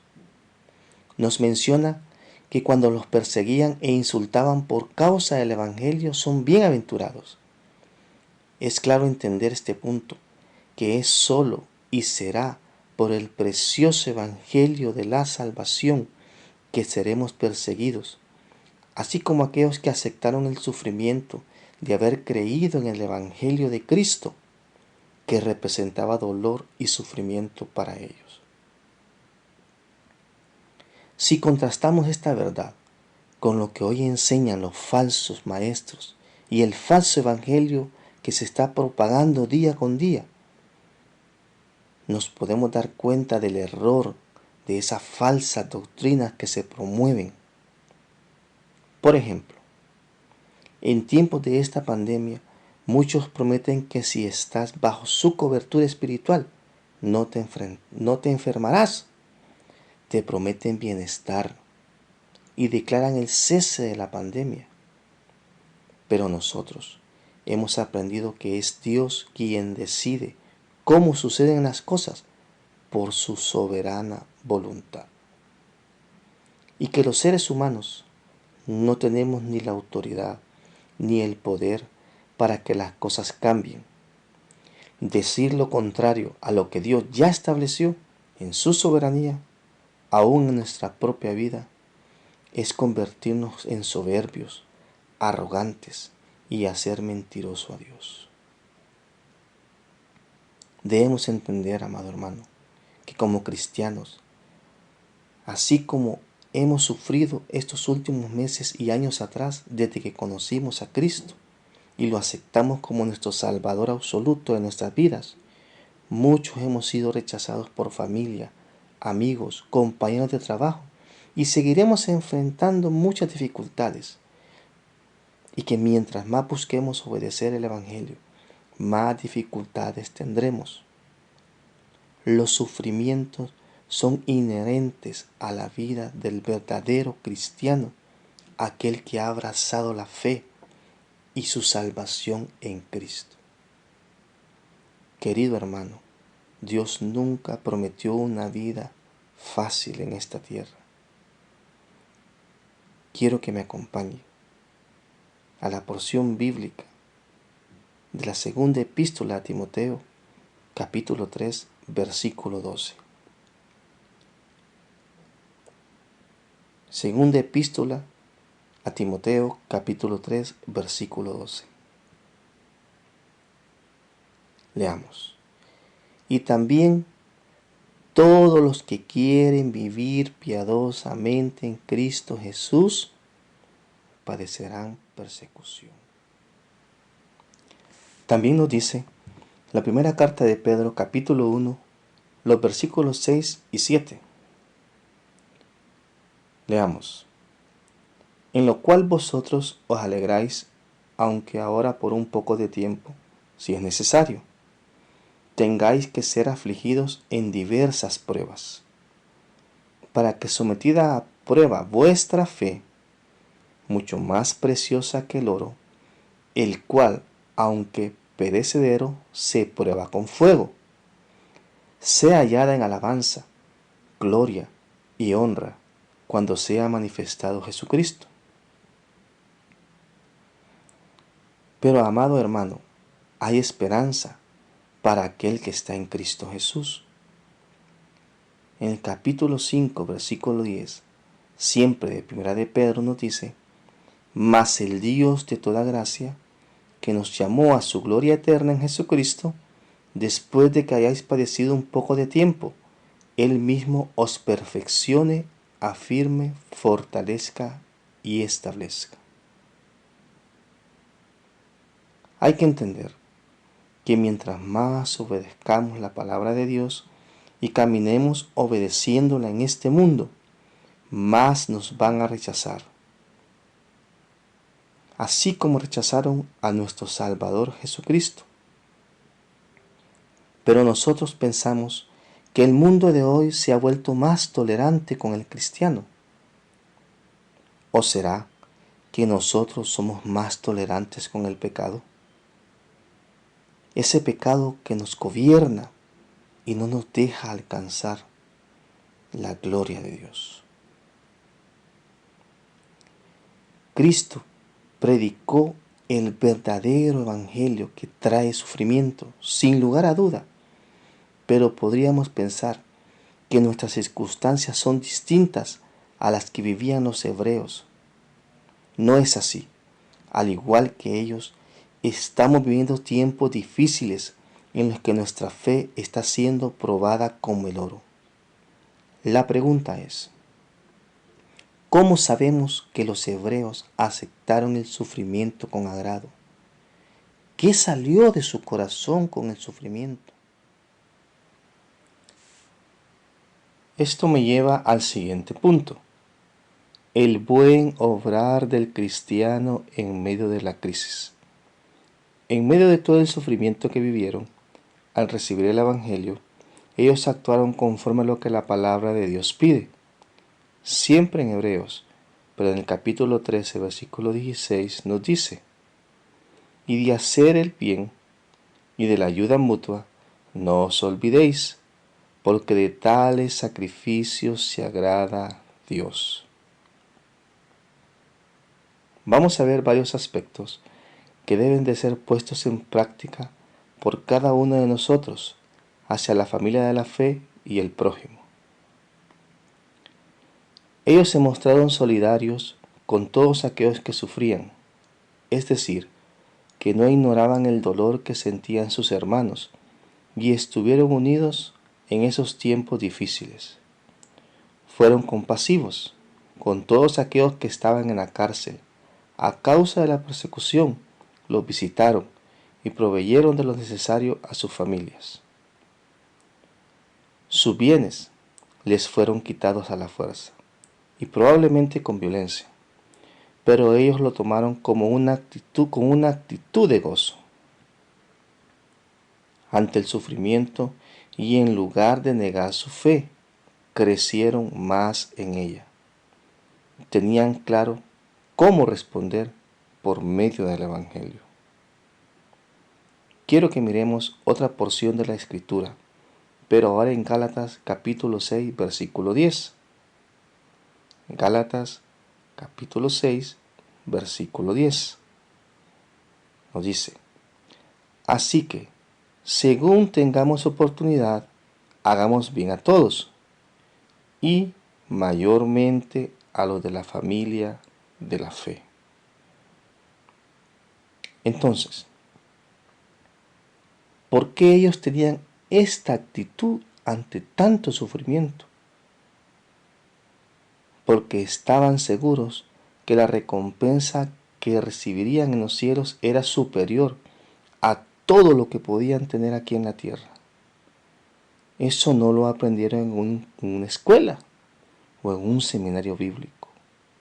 Nos menciona que cuando los perseguían e insultaban por causa del Evangelio son bienaventurados. Es claro entender este punto, que es solo y será por el precioso Evangelio de la salvación que seremos perseguidos, así como aquellos que aceptaron el sufrimiento de haber creído en el Evangelio de Cristo, que representaba dolor y sufrimiento para ellos. Si contrastamos esta verdad con lo que hoy enseñan los falsos maestros y el falso evangelio que se está propagando día con día, nos podemos dar cuenta del error de esas falsas doctrinas que se promueven. Por ejemplo, en tiempos de esta pandemia, muchos prometen que si estás bajo su cobertura espiritual, no te enfermarás. Te prometen bienestar y declaran el cese de la pandemia. Pero nosotros hemos aprendido que es Dios quien decide cómo suceden las cosas por su soberana voluntad. Y que los seres humanos no tenemos ni la autoridad ni el poder para que las cosas cambien. Decir lo contrario a lo que Dios ya estableció en su soberanía, aún en nuestra propia vida, es convertirnos en soberbios, arrogantes y hacer mentiroso a Dios. Debemos entender, amado hermano, que como cristianos, así como hemos sufrido estos últimos meses y años atrás desde que conocimos a Cristo y lo aceptamos como nuestro Salvador absoluto de nuestras vidas, muchos hemos sido rechazados por familia, amigos, compañeros de trabajo y seguiremos enfrentando muchas dificultades. Y que mientras más busquemos obedecer el Evangelio, más dificultades tendremos. Los sufrimientos son inherentes a la vida del verdadero cristiano, aquel que ha abrazado la fe y su salvación en Cristo. Querido hermano, Dios nunca prometió una vida fácil en esta tierra. Quiero que me acompañe a la porción bíblica de la segunda epístola a Timoteo, capítulo 3, versículo 12. Segunda epístola a Timoteo, capítulo 3, versículo 12. Leamos. Y también todos los que quieren vivir piadosamente en Cristo Jesús padecerán persecución. También nos dice la primera carta de Pedro, capítulo 1, los versículos 6 y 7. Leamos. En lo cual vosotros os alegráis, aunque ahora por un poco de tiempo, si es necesario, tengáis que ser afligidos en diversas pruebas, para que sometida a prueba vuestra fe, mucho más preciosa que el oro, el cual, aunque perecedero, se prueba con fuego, sea hallada en alabanza, gloria y honra cuando sea manifestado Jesucristo. Pero, amado hermano, hay esperanza para aquel que está en Cristo Jesús. En el capítulo 5, versículo 10, siempre de Primera de Pedro nos dice: mas el Dios de toda gracia, que nos llamó a su gloria eterna en Jesucristo, después de que hayáis padecido un poco de tiempo, Él mismo os perfeccione, afirme, fortalezca y establezca. Hay que entender que mientras más obedezcamos la palabra de Dios y caminemos obedeciéndola en este mundo, más nos van a rechazar. Así como rechazaron a nuestro Salvador Jesucristo. Pero nosotros pensamos que el mundo de hoy se ha vuelto más tolerante con el cristiano. ¿O será que nosotros somos más tolerantes con el pecado? Ese pecado que nos gobierna y no nos deja alcanzar la gloria de Dios. Cristo predicó el verdadero evangelio que trae sufrimiento, sin lugar a duda, pero podríamos pensar que nuestras circunstancias son distintas a las que vivían los hebreos. No es así. Al igual que ellos, estamos viviendo tiempos difíciles en los que nuestra fe está siendo probada como el oro. La pregunta es: ¿cómo sabemos que los hebreos aceptaron el sufrimiento con agrado? ¿Qué salió de su corazón con el sufrimiento? Esto me lleva al siguiente punto: el buen obrar del cristiano en medio de la crisis. En medio de todo el sufrimiento que vivieron, al recibir el Evangelio, ellos actuaron conforme a lo que la palabra de Dios pide. Siempre en Hebreos, pero en el capítulo 13, versículo 16, nos dice: y de hacer el bien y de la ayuda mutua, no os olvidéis, porque de tales sacrificios se agrada Dios. Vamos a ver varios aspectos que deben de ser puestos en práctica por cada uno de nosotros hacia la familia de la fe y el prójimo. Ellos se mostraron solidarios con todos aquellos que sufrían, es decir, que no ignoraban el dolor que sentían sus hermanos y estuvieron unidos en esos tiempos difíciles. Fueron compasivos con todos aquellos que estaban en la cárcel. A causa de la persecución, los visitaron y proveyeron de lo necesario a sus familias. Sus bienes les fueron quitados a la fuerza y probablemente con violencia, pero ellos lo tomaron con una actitud de gozo ante el sufrimiento, y en lugar de negar su fe, crecieron más en ella. Tenían claro cómo responder por medio del Evangelio. Quiero que miremos otra porción de la Escritura, pero ahora en Gálatas capítulo 6, versículo 10. Gálatas capítulo 6, versículo 10. Nos dice: así que, según tengamos oportunidad, hagamos bien a todos, y mayormente a los de la familia de la fe. Entonces, ¿por qué ellos tenían esta actitud ante tanto sufrimiento? Porque estaban seguros que la recompensa que recibirían en los cielos era superior a todo lo que podían tener aquí en la tierra. Eso no lo aprendieron en una escuela, o en un seminario bíblico,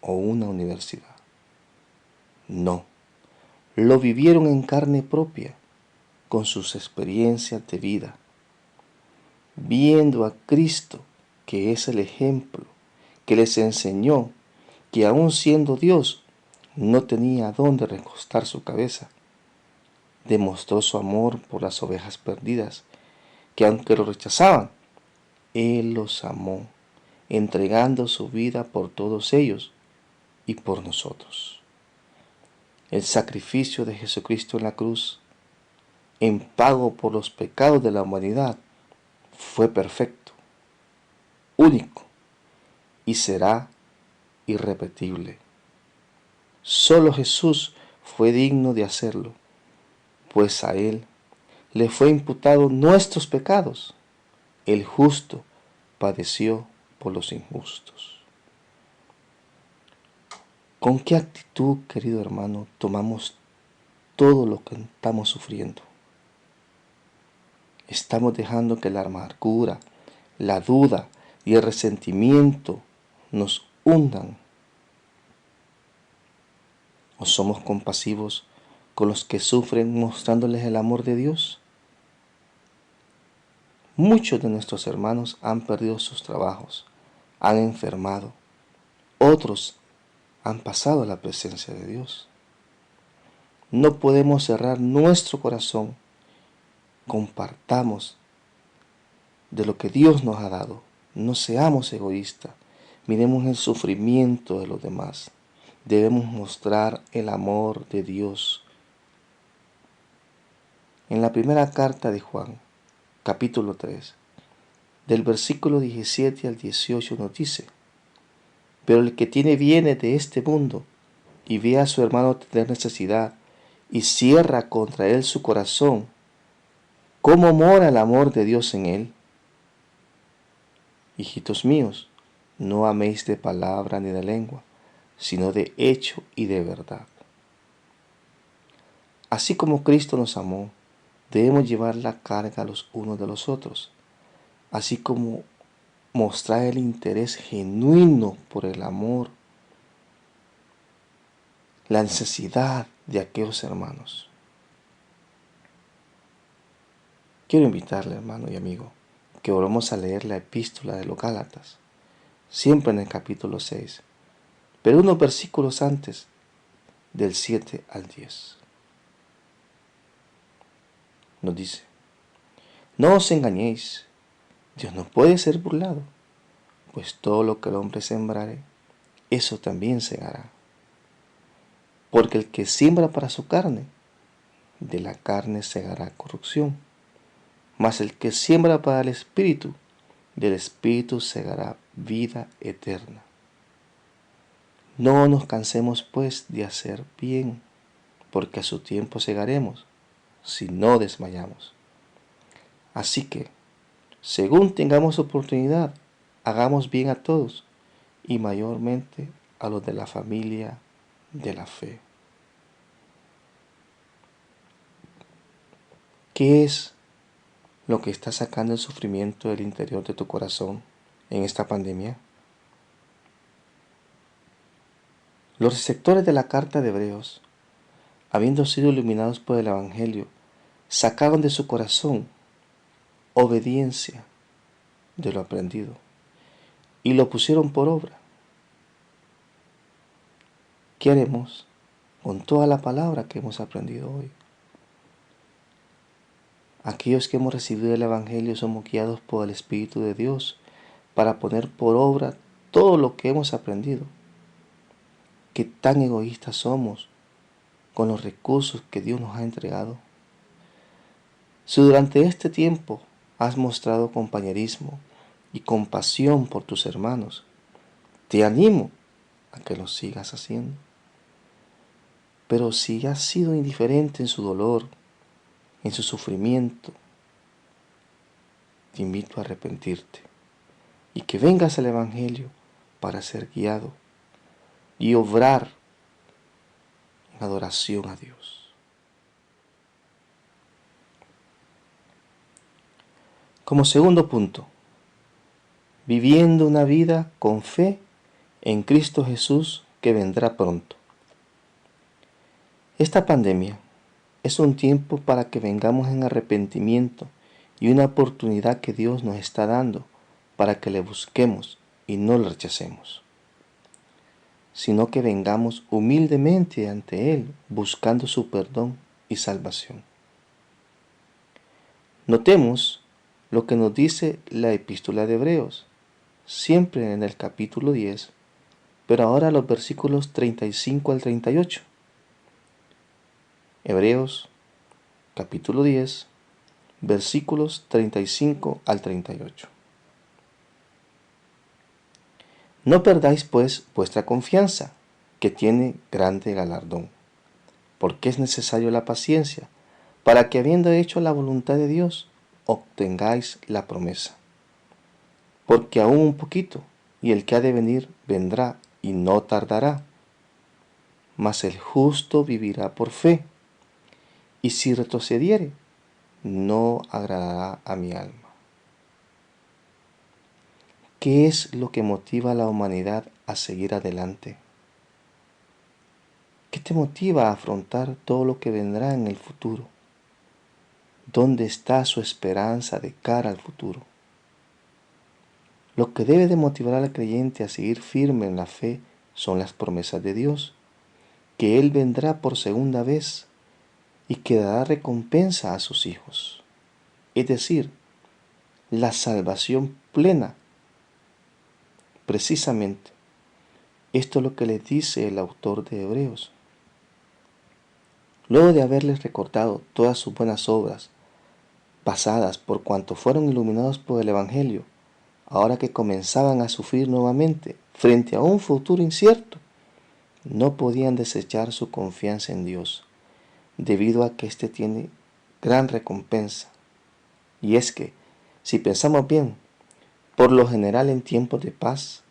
o una universidad. No, lo vivieron en carne propia, con sus experiencias de vida, viendo a Cristo, que es el ejemplo, que les enseñó que aun siendo Dios, no tenía dónde recostar su cabeza. Demostró su amor por las ovejas perdidas, que aunque lo rechazaban, Él los amó, entregando su vida por todos ellos y por nosotros. El sacrificio de Jesucristo en la cruz, en pago por los pecados de la humanidad, fue perfecto, único y será irrepetible. Solo Jesús fue digno de hacerlo, pues a Él le fue imputado nuestros pecados. El justo padeció por los injustos. ¿Con qué actitud, querido hermano, tomamos todo lo que estamos sufriendo? ¿Estamos dejando que la amargura, la duda y el resentimiento nos hundan? ¿O somos compasivos con los que sufren mostrándoles el amor de Dios? Muchos de nuestros hermanos han perdido sus trabajos, han enfermado, otros han pasado a la presencia de Dios. No podemos cerrar nuestro corazón. Compartamos de lo que Dios nos ha dado. No seamos egoístas. Miremos el sufrimiento de los demás. Debemos mostrar el amor de Dios. En la primera carta de Juan, capítulo 3, del versículo 17 al 18 nos dice: pero el que tiene bienes de este mundo y ve a su hermano tener necesidad y cierra contra él su corazón, ¿cómo mora el amor de Dios en él? Hijitos míos, no améis de palabra ni de lengua, sino de hecho y de verdad. Así como Cristo nos amó, debemos llevar la carga los unos de los otros, así como mostrar el interés genuino por el amor, la necesidad de aquellos hermanos. Quiero invitarle, hermano y amigo, que volvamos a leer la epístola de los Gálatas, siempre en el capítulo 6, pero unos versículos antes, del 7 al 10. Nos dice: no os engañéis, Dios no puede ser burlado, pues todo lo que el hombre sembrare, eso también segará. Porque el que siembra para su carne, de la carne segará corrupción, mas el que siembra para el Espíritu, del Espíritu segará vida eterna. No nos cansemos pues de hacer bien, porque a su tiempo segaremos, si no desmayamos. Así que, según tengamos oportunidad, hagamos bien a todos, y mayormente a los de la familia de la fe. ¿Qué es lo que está sacando el sufrimiento del interior de tu corazón en esta pandemia? Los receptores de la carta de Hebreos, habiendo sido iluminados por el Evangelio, sacaron de su corazón obediencia de lo aprendido y lo pusieron por obra. ¿Qué haremos con toda la palabra que hemos aprendido hoy? Aquellos que hemos recibido el Evangelio somos guiados por el Espíritu de Dios para poner por obra todo lo que hemos aprendido. ¿Qué tan egoístas somos con los recursos que Dios nos ha entregado? Si durante este tiempo has mostrado compañerismo y compasión por tus hermanos, te animo a que lo sigas haciendo. Pero si has sido indiferente en su dolor, en su sufrimiento, te invito a arrepentirte y que vengas al Evangelio para ser guiado y obrar en adoración a Dios. Como segundo punto, viviendo una vida con fe en Cristo Jesús que vendrá pronto. Esta pandemia es un tiempo para que vengamos en arrepentimiento y una oportunidad que Dios nos está dando para que le busquemos y no le rechacemos, sino que vengamos humildemente ante Él buscando su perdón y salvación. Notemos lo que nos dice la epístola de Hebreos, siempre en el capítulo 10, pero ahora los versículos 35 al 38. Hebreos capítulo 10, versículos 35 al 38. No perdáis pues vuestra confianza, que tiene grande galardón, porque es necesario la paciencia, para que habiendo hecho la voluntad de Dios, obtengáis la promesa. Porque aún un poquito, y el que ha de venir vendrá, y no tardará. Mas el justo vivirá por fe, y si retrocediere, no agradará a mi alma. ¿Qué es lo que motiva a la humanidad a seguir adelante? ¿Qué te motiva a afrontar todo lo que vendrá en el futuro? ¿Dónde está su esperanza de cara al futuro? Lo que debe de motivar al creyente a seguir firme en la fe son las promesas de Dios, que Él vendrá por segunda vez y que dará recompensa a sus hijos, es decir, la salvación plena. Precisamente, esto es lo que le dice el autor de Hebreos. Luego de haberles recordado todas sus buenas obras, pasadas por cuanto fueron iluminados por el Evangelio, ahora que comenzaban a sufrir nuevamente frente a un futuro incierto, no podían desechar su confianza en Dios, debido a que éste tiene gran recompensa. Y es que, si pensamos bien, por lo general en tiempos de paz,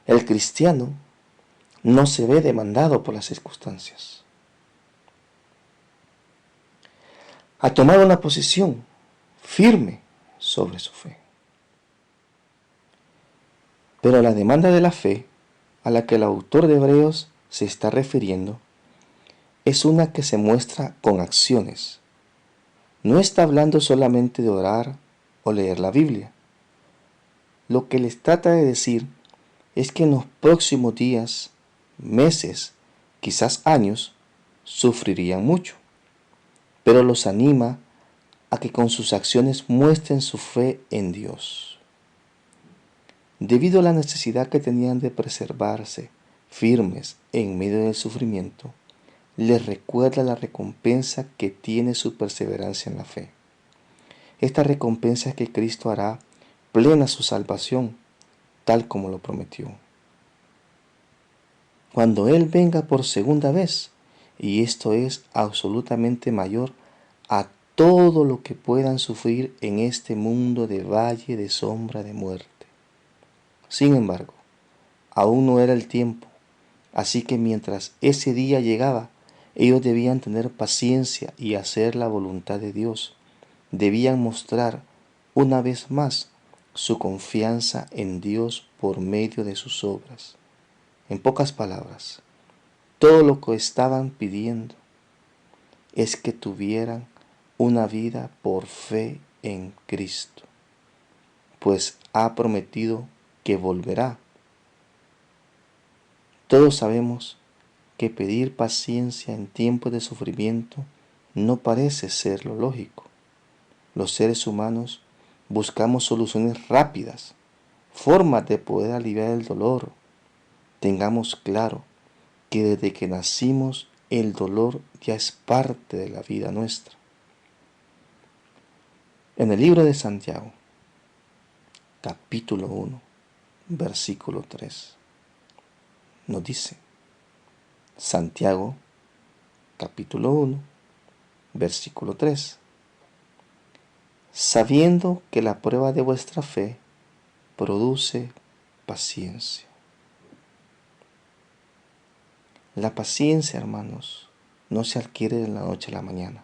el cristiano no se ve demandado por las circunstancias. Ha tomado una posición firme sobre su fe. Pero la demanda de la fe a la que el autor de Hebreos se está refiriendo es una que se muestra con acciones. No está hablando solamente de orar o leer la Biblia. Lo que les trata de decir es que en los próximos días, meses, quizás años, sufrirían mucho, pero los anima a que con sus acciones muestren su fe en Dios. Debido a la necesidad que tenían de preservarse firmes en medio del sufrimiento, les recuerda la recompensa que tiene su perseverancia en la fe. Esta recompensa es que Cristo hará plena su salvación, tal como lo prometió. Cuando Él venga por segunda vez, y esto es absolutamente mayor a todo lo que puedan sufrir en este mundo de valle de sombra de muerte. Sin embargo, aún no era el tiempo, así que mientras ese día llegaba, ellos debían tener paciencia y hacer la voluntad de Dios. Debían mostrar una vez más su confianza en Dios por medio de sus obras. En pocas palabras, todo lo que estaban pidiendo es que tuvieran una vida por fe en Cristo, pues ha prometido que volverá. Todos sabemos que pedir paciencia en tiempos de sufrimiento no parece ser lo lógico. Los seres humanos buscamos soluciones rápidas, formas de poder aliviar el dolor. Tengamos claro que desde que nacimos el dolor ya es parte de la vida nuestra. En el libro de Santiago, capítulo 1, versículo 3, nos dice, Santiago, capítulo 1, versículo 3, sabiendo que la prueba de vuestra fe produce paciencia. La paciencia, hermanos, no se adquiere de la noche a la mañana.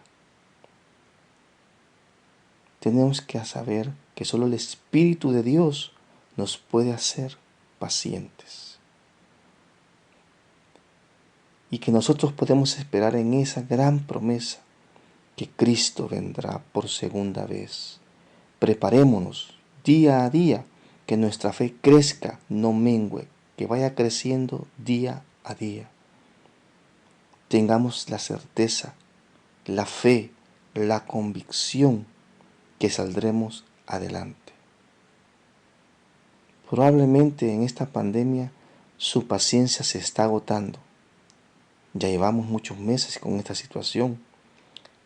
Tenemos que saber que solo el Espíritu de Dios nos puede hacer pacientes. Y que nosotros podemos esperar en esa gran promesa que Cristo vendrá por segunda vez. Preparémonos día a día, que nuestra fe crezca, no mengüe, que vaya creciendo día a día. Tengamos la certeza, la fe, la convicción que saldremos adelante. Probablemente en esta pandemia su paciencia se está agotando. Ya llevamos muchos meses con esta situación.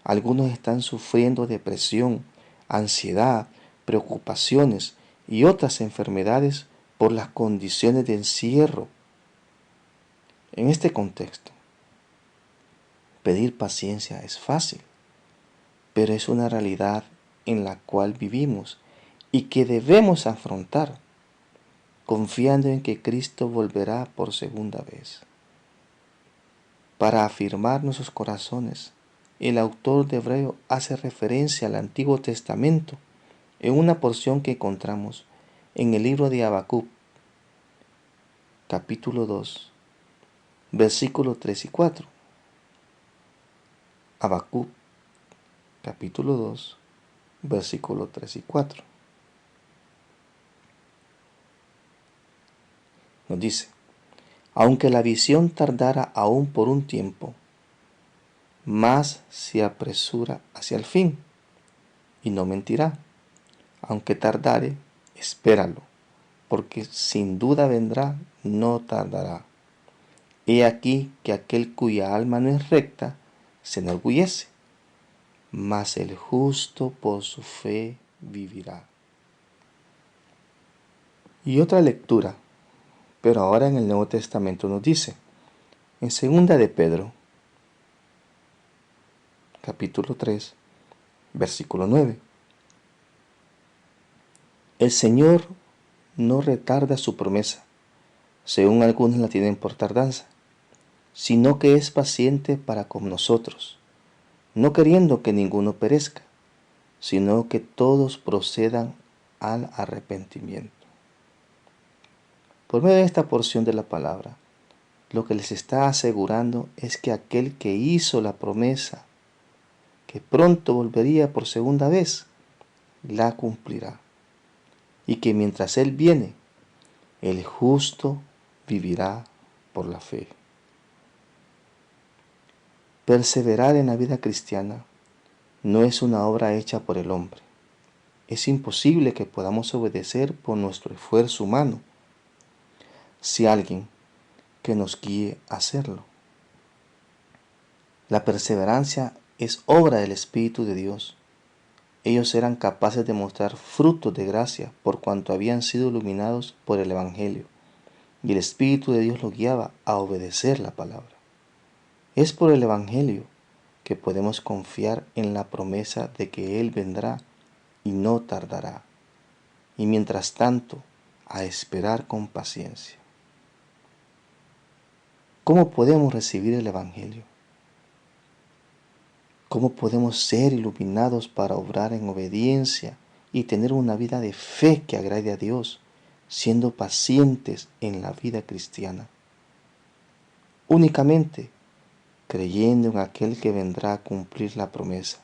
Algunos están sufriendo depresión, ansiedad, preocupaciones y otras enfermedades por las condiciones de encierro. En este contexto, pedir paciencia es fácil, pero es una realidad en la cual vivimos y que debemos afrontar, confiando en que Cristo volverá por segunda vez. Para afirmar nuestros corazones, el autor de Hebreo hace referencia al Antiguo Testamento en una porción que encontramos en el libro de Habacuc, capítulo 2, versículos 3 y 4. Habacuc, capítulo 2, versículos 3 y 4. Nos dice: aunque la visión tardara aún por un tiempo, más se apresura hacia el fin, y no mentirá. Aunque tardare, espéralo, porque sin duda vendrá, no tardará. He aquí que aquel cuya alma no es recta se enorgullece, mas el justo por su fe vivirá. Y otra lectura, pero ahora en el Nuevo Testamento, nos dice, en 2 de Pedro, capítulo 3, versículo 9. El Señor no retarda su promesa, según algunos la tienen por tardanza, sino que es paciente para con nosotros, no queriendo que ninguno perezca, sino que todos procedan al arrepentimiento. Por medio de esta porción de la palabra, lo que les está asegurando es que aquel que hizo la promesa, que pronto volvería por segunda vez, la cumplirá. Y que mientras Él viene, el justo vivirá por la fe. Perseverar en la vida cristiana no es una obra hecha por el hombre. Es imposible que podamos obedecer por nuestro esfuerzo humano, si alguien que nos guíe a hacerlo. La perseverancia es obra del Espíritu de Dios. Ellos eran capaces de mostrar frutos de gracia por cuanto habían sido iluminados por el Evangelio, y el Espíritu de Dios los guiaba a obedecer la palabra. Es por el Evangelio que podemos confiar en la promesa de que Él vendrá y no tardará, y mientras tanto a esperar con paciencia. ¿Cómo podemos recibir el Evangelio? ¿Cómo podemos ser iluminados para obrar en obediencia y tener una vida de fe que agrade a Dios, siendo pacientes en la vida cristiana? Únicamente creyendo en aquel que vendrá a cumplir la promesa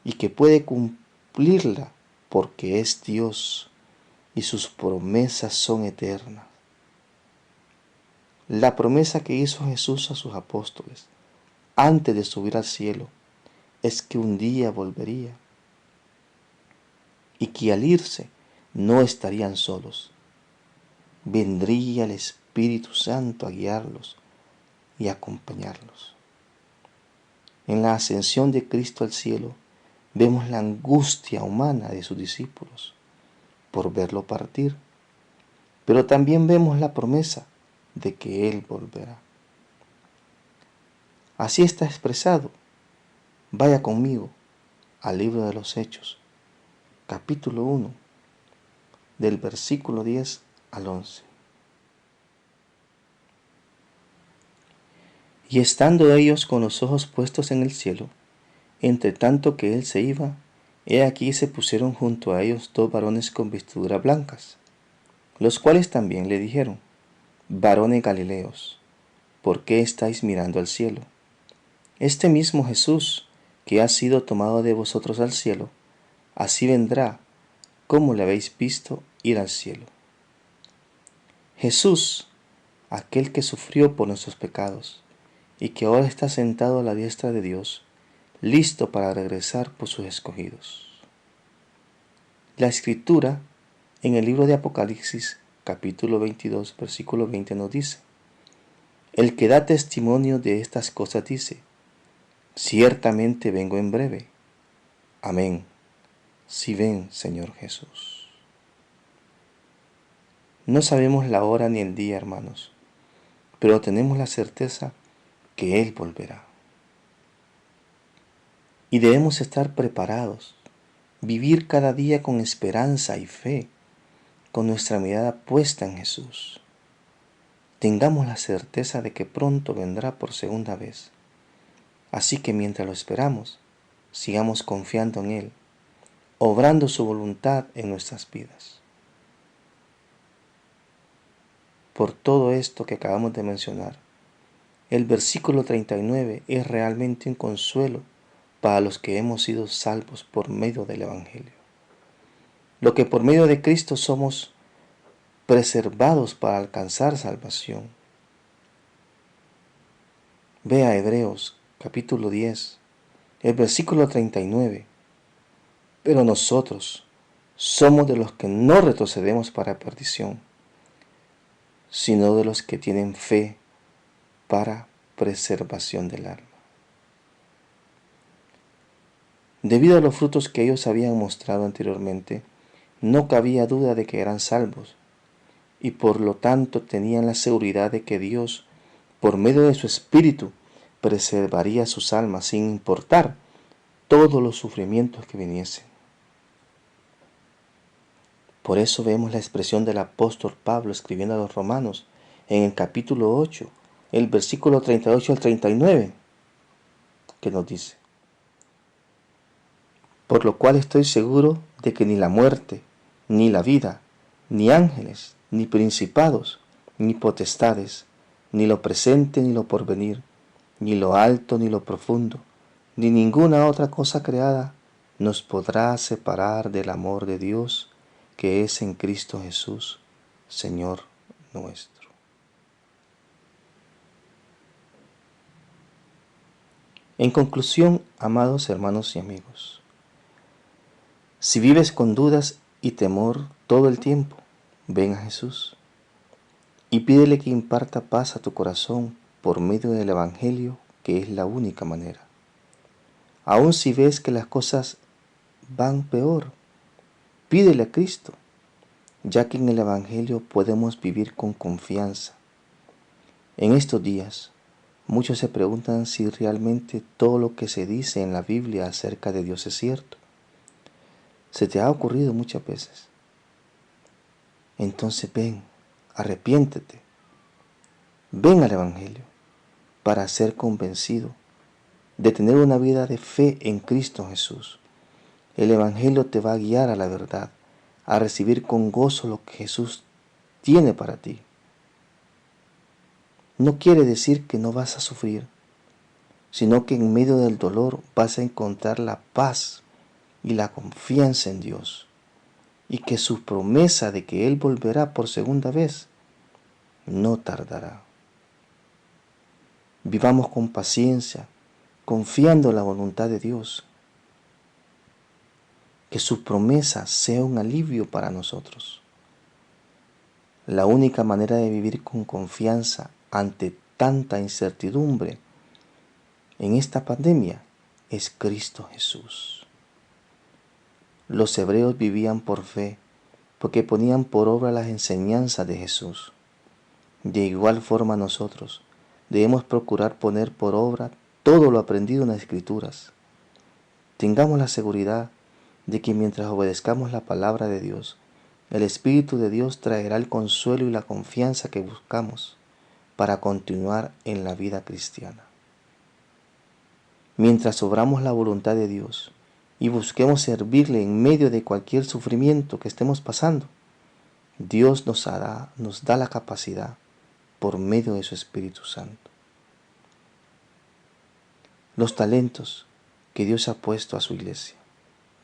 y que puede cumplirla porque es Dios y sus promesas son eternas. La promesa que hizo Jesús a sus apóstoles antes de subir al cielo es que un día volvería y que al irse no estarían solos. Vendría el Espíritu Santo a guiarlos y a acompañarlos. En la ascensión de Cristo al cielo vemos la angustia humana de sus discípulos por verlo partir, pero también vemos la promesa de que Él volverá. Así está expresado. Vaya conmigo al libro de los Hechos, capítulo 1, del versículo 10 al 11. Y estando ellos con los ojos puestos en el cielo, entre tanto que él se iba, he aquí se pusieron junto a ellos 2 varones con vestiduras blancas, los cuales también le dijeron: varones Galileos, ¿por qué estáis mirando al cielo? Este mismo Jesús, que ha sido tomado de vosotros al cielo, así vendrá, como le habéis visto ir al cielo. Jesús, aquel que sufrió por nuestros pecados, y que ahora está sentado a la diestra de Dios, listo para regresar por sus escogidos. La Escritura en el libro de Apocalipsis, capítulo 22, versículo 20 nos dice: el que da testimonio de estas cosas dice: ciertamente vengo en breve. Amén. Si ven, Señor Jesús. No sabemos la hora ni el día, hermanos, pero tenemos la certeza que Él volverá. Y debemos estar preparados, vivir cada día con esperanza y fe, con nuestra mirada puesta en Jesús. Tengamos la certeza de que pronto vendrá por segunda vez. Así que mientras lo esperamos, sigamos confiando en Él, obrando su voluntad en nuestras vidas. Por todo esto que acabamos de mencionar, el versículo 39 es realmente un consuelo para los que hemos sido salvos por medio del Evangelio. Lo que por medio de Cristo somos preservados para alcanzar salvación. Ve a Hebreos capítulo 10, el versículo 39. Pero nosotros somos de los que no retrocedemos para perdición, sino de los que tienen fe para preservación del alma. Debido a los frutos que ellos habían mostrado anteriormente, no cabía duda de que eran salvos, y por lo tanto tenían la seguridad de que Dios, por medio de su Espíritu, preservaría sus almas sin importar todos los sufrimientos que viniesen. Por eso vemos la expresión del apóstol Pablo escribiendo a los romanos en el capítulo 8, el versículo 38 al 39, que nos dice: por lo cual estoy seguro de que ni la muerte, ni la vida, ni ángeles, ni principados, ni potestades, ni lo presente ni lo porvenir, ni lo alto ni lo profundo, ni ninguna otra cosa creada nos podrá separar del amor de Dios que es en Cristo Jesús, Señor nuestro. En conclusión, amados hermanos y amigos, si vives con dudas y temor todo el tiempo, ven a Jesús y pídele que imparta paz a tu corazón por medio del Evangelio, que es la única manera. Aun si ves que las cosas van peor, pídele a Cristo, ya que en el Evangelio podemos vivir con confianza. En estos días, muchos se preguntan si realmente todo lo que se dice en la Biblia acerca de Dios es cierto. ¿Se te ha ocurrido muchas veces? Entonces ven, arrepiéntete, ven al Evangelio para ser convencido de tener una vida de fe en Cristo Jesús. El Evangelio te va a guiar a la verdad, a recibir con gozo lo que Jesús tiene para ti. No quiere decir que no vas a sufrir, sino que en medio del dolor vas a encontrar la paz y la confianza en Dios, y que su promesa de que Él volverá por segunda vez no tardará. Vivamos con paciencia, confiando en la voluntad de Dios. Que su promesa sea un alivio para nosotros. La única manera de vivir con confianza ante tanta incertidumbre en esta pandemia es Cristo Jesús. Los hebreos vivían por fe, porque ponían por obra las enseñanzas de Jesús. De igual forma nosotros debemos procurar poner por obra todo lo aprendido en las Escrituras. Tengamos la seguridad de que mientras obedezcamos la palabra de Dios, el Espíritu de Dios traerá el consuelo y la confianza que buscamos para continuar en la vida cristiana. Mientras obramos la voluntad de Dios y busquemos servirle en medio de cualquier sufrimiento que estemos pasando, Dios nos da la capacidad por medio de su Espíritu Santo. Los talentos que Dios ha puesto a su iglesia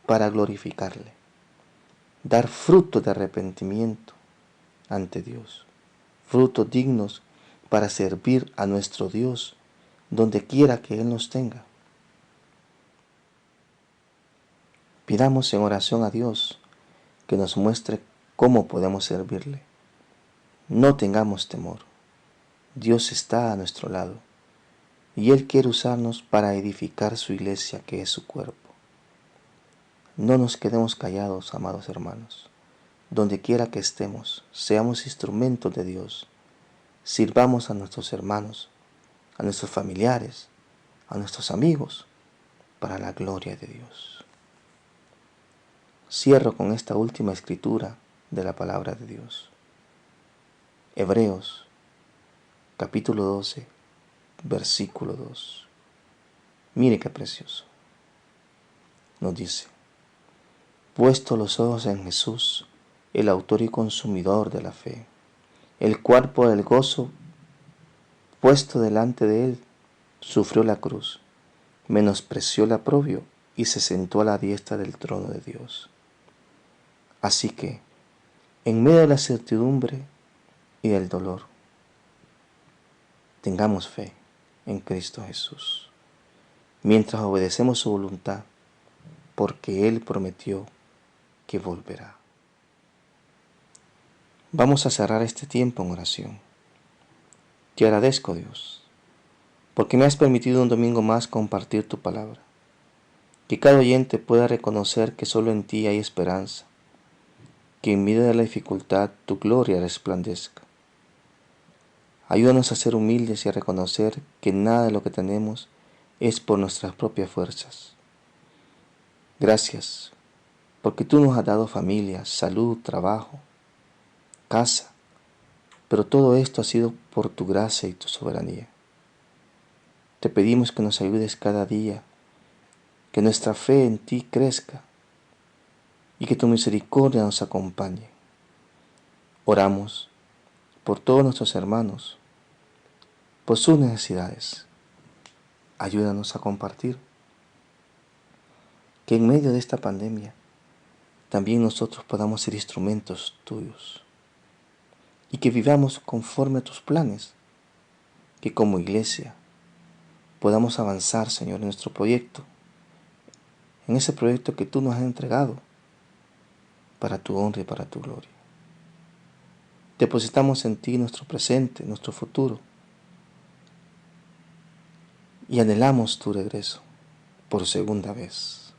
para glorificarle, dar frutos de arrepentimiento ante Dios, frutos dignos para servir a nuestro Dios donde quiera que Él nos tenga. Pidamos en oración a Dios que nos muestre cómo podemos servirle. No tengamos temor. Dios está a nuestro lado y Él quiere usarnos para edificar su iglesia, que es su cuerpo. No nos quedemos callados, amados hermanos. Donde quiera que estemos, seamos instrumentos de Dios. Sirvamos a nuestros hermanos, a nuestros familiares, a nuestros amigos, para la gloria de Dios. Cierro con esta última escritura de la palabra de Dios. Hebreos, capítulo 12, versículo 2. Mire qué precioso. Nos dice: puesto los ojos en Jesús, el autor y consumidor de la fe, el cual por el gozo puesto delante de él sufrió la cruz, menospreció el oprobio y se sentó a la diestra del trono de Dios. Así que, en medio de la certidumbre y del dolor, tengamos fe en Cristo Jesús, mientras obedecemos su voluntad, porque Él prometió que volverá. Vamos a cerrar este tiempo en oración. Te agradezco, Dios, porque me has permitido un domingo más compartir tu palabra. Que cada oyente pueda reconocer que solo en ti hay esperanza, que en medio de la dificultad tu gloria resplandezca. Ayúdanos a ser humildes y a reconocer que nada de lo que tenemos es por nuestras propias fuerzas. Gracias, porque tú nos has dado familia, salud, trabajo, casa, pero todo esto ha sido por tu gracia y tu soberanía. Te pedimos que nos ayudes cada día, que nuestra fe en ti crezca y que tu misericordia nos acompañe. Oramos por todos nuestros hermanos, por sus necesidades. Ayúdanos a compartir. Que en medio de esta pandemia también nosotros podamos ser instrumentos tuyos y que vivamos conforme a tus planes, que como iglesia podamos avanzar, Señor, en nuestro proyecto, en ese proyecto que tú nos has entregado para tu honra y para tu gloria. Depositamos en ti nuestro presente, nuestro futuro, y anhelamos tu regreso por segunda vez.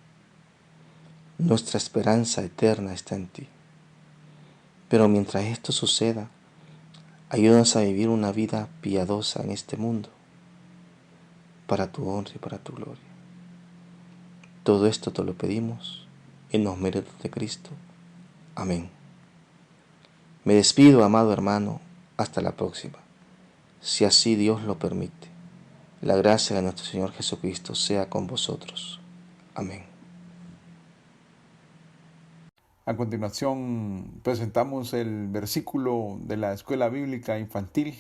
Nuestra esperanza eterna está en ti. Pero mientras esto suceda, ayúdanos a vivir una vida piadosa en este mundo, para tu honra y para tu gloria. Todo esto te lo pedimos en los méritos de Cristo. Amén. Me despido, amado hermano, hasta la próxima, si así Dios lo permite. La gracia de nuestro Señor Jesucristo sea con vosotros. Amén. A continuación presentamos el versículo de la Escuela Bíblica Infantil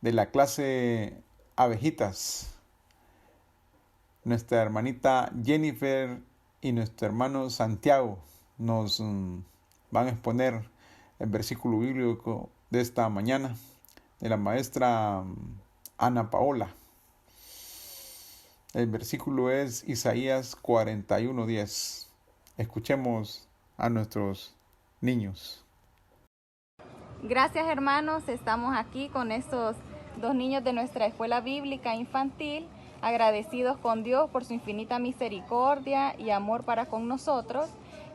de la clase Abejitas. Nuestra hermanita Jennifer y nuestro hermano Santiago nos van a exponer el versículo bíblico de esta mañana de la maestra Ana Paola. El versículo es Isaías 41:10. Escuchemos a nuestros niños. Gracias, hermanos, estamos aquí con estos dos niños de nuestra escuela bíblica infantil, agradecidos con Dios por su infinita misericordia y amor para con nosotros,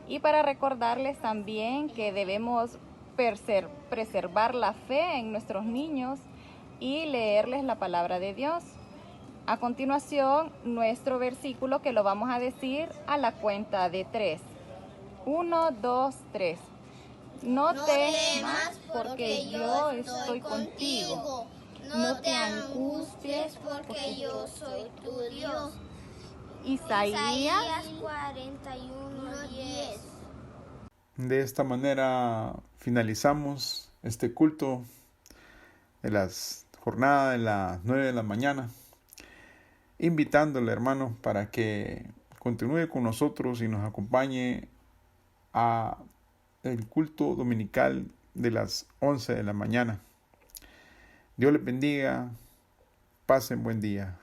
y para recordarles también que debemos preservar la fe en nuestros niños y leerles la palabra de Dios. A continuación, nuestro versículo, que lo vamos a decir a la cuenta de 3. 1, 2, 3. No temas, porque yo estoy contigo. No te angusties, porque yo soy tu Dios. Isaías 41:10. De esta manera finalizamos este culto de las jornadas de las 9 de la mañana, invitándole, hermano, para que continúe con nosotros y nos acompañe a el culto dominical de las 11 de la mañana. Dios les bendiga. Pasen buen día.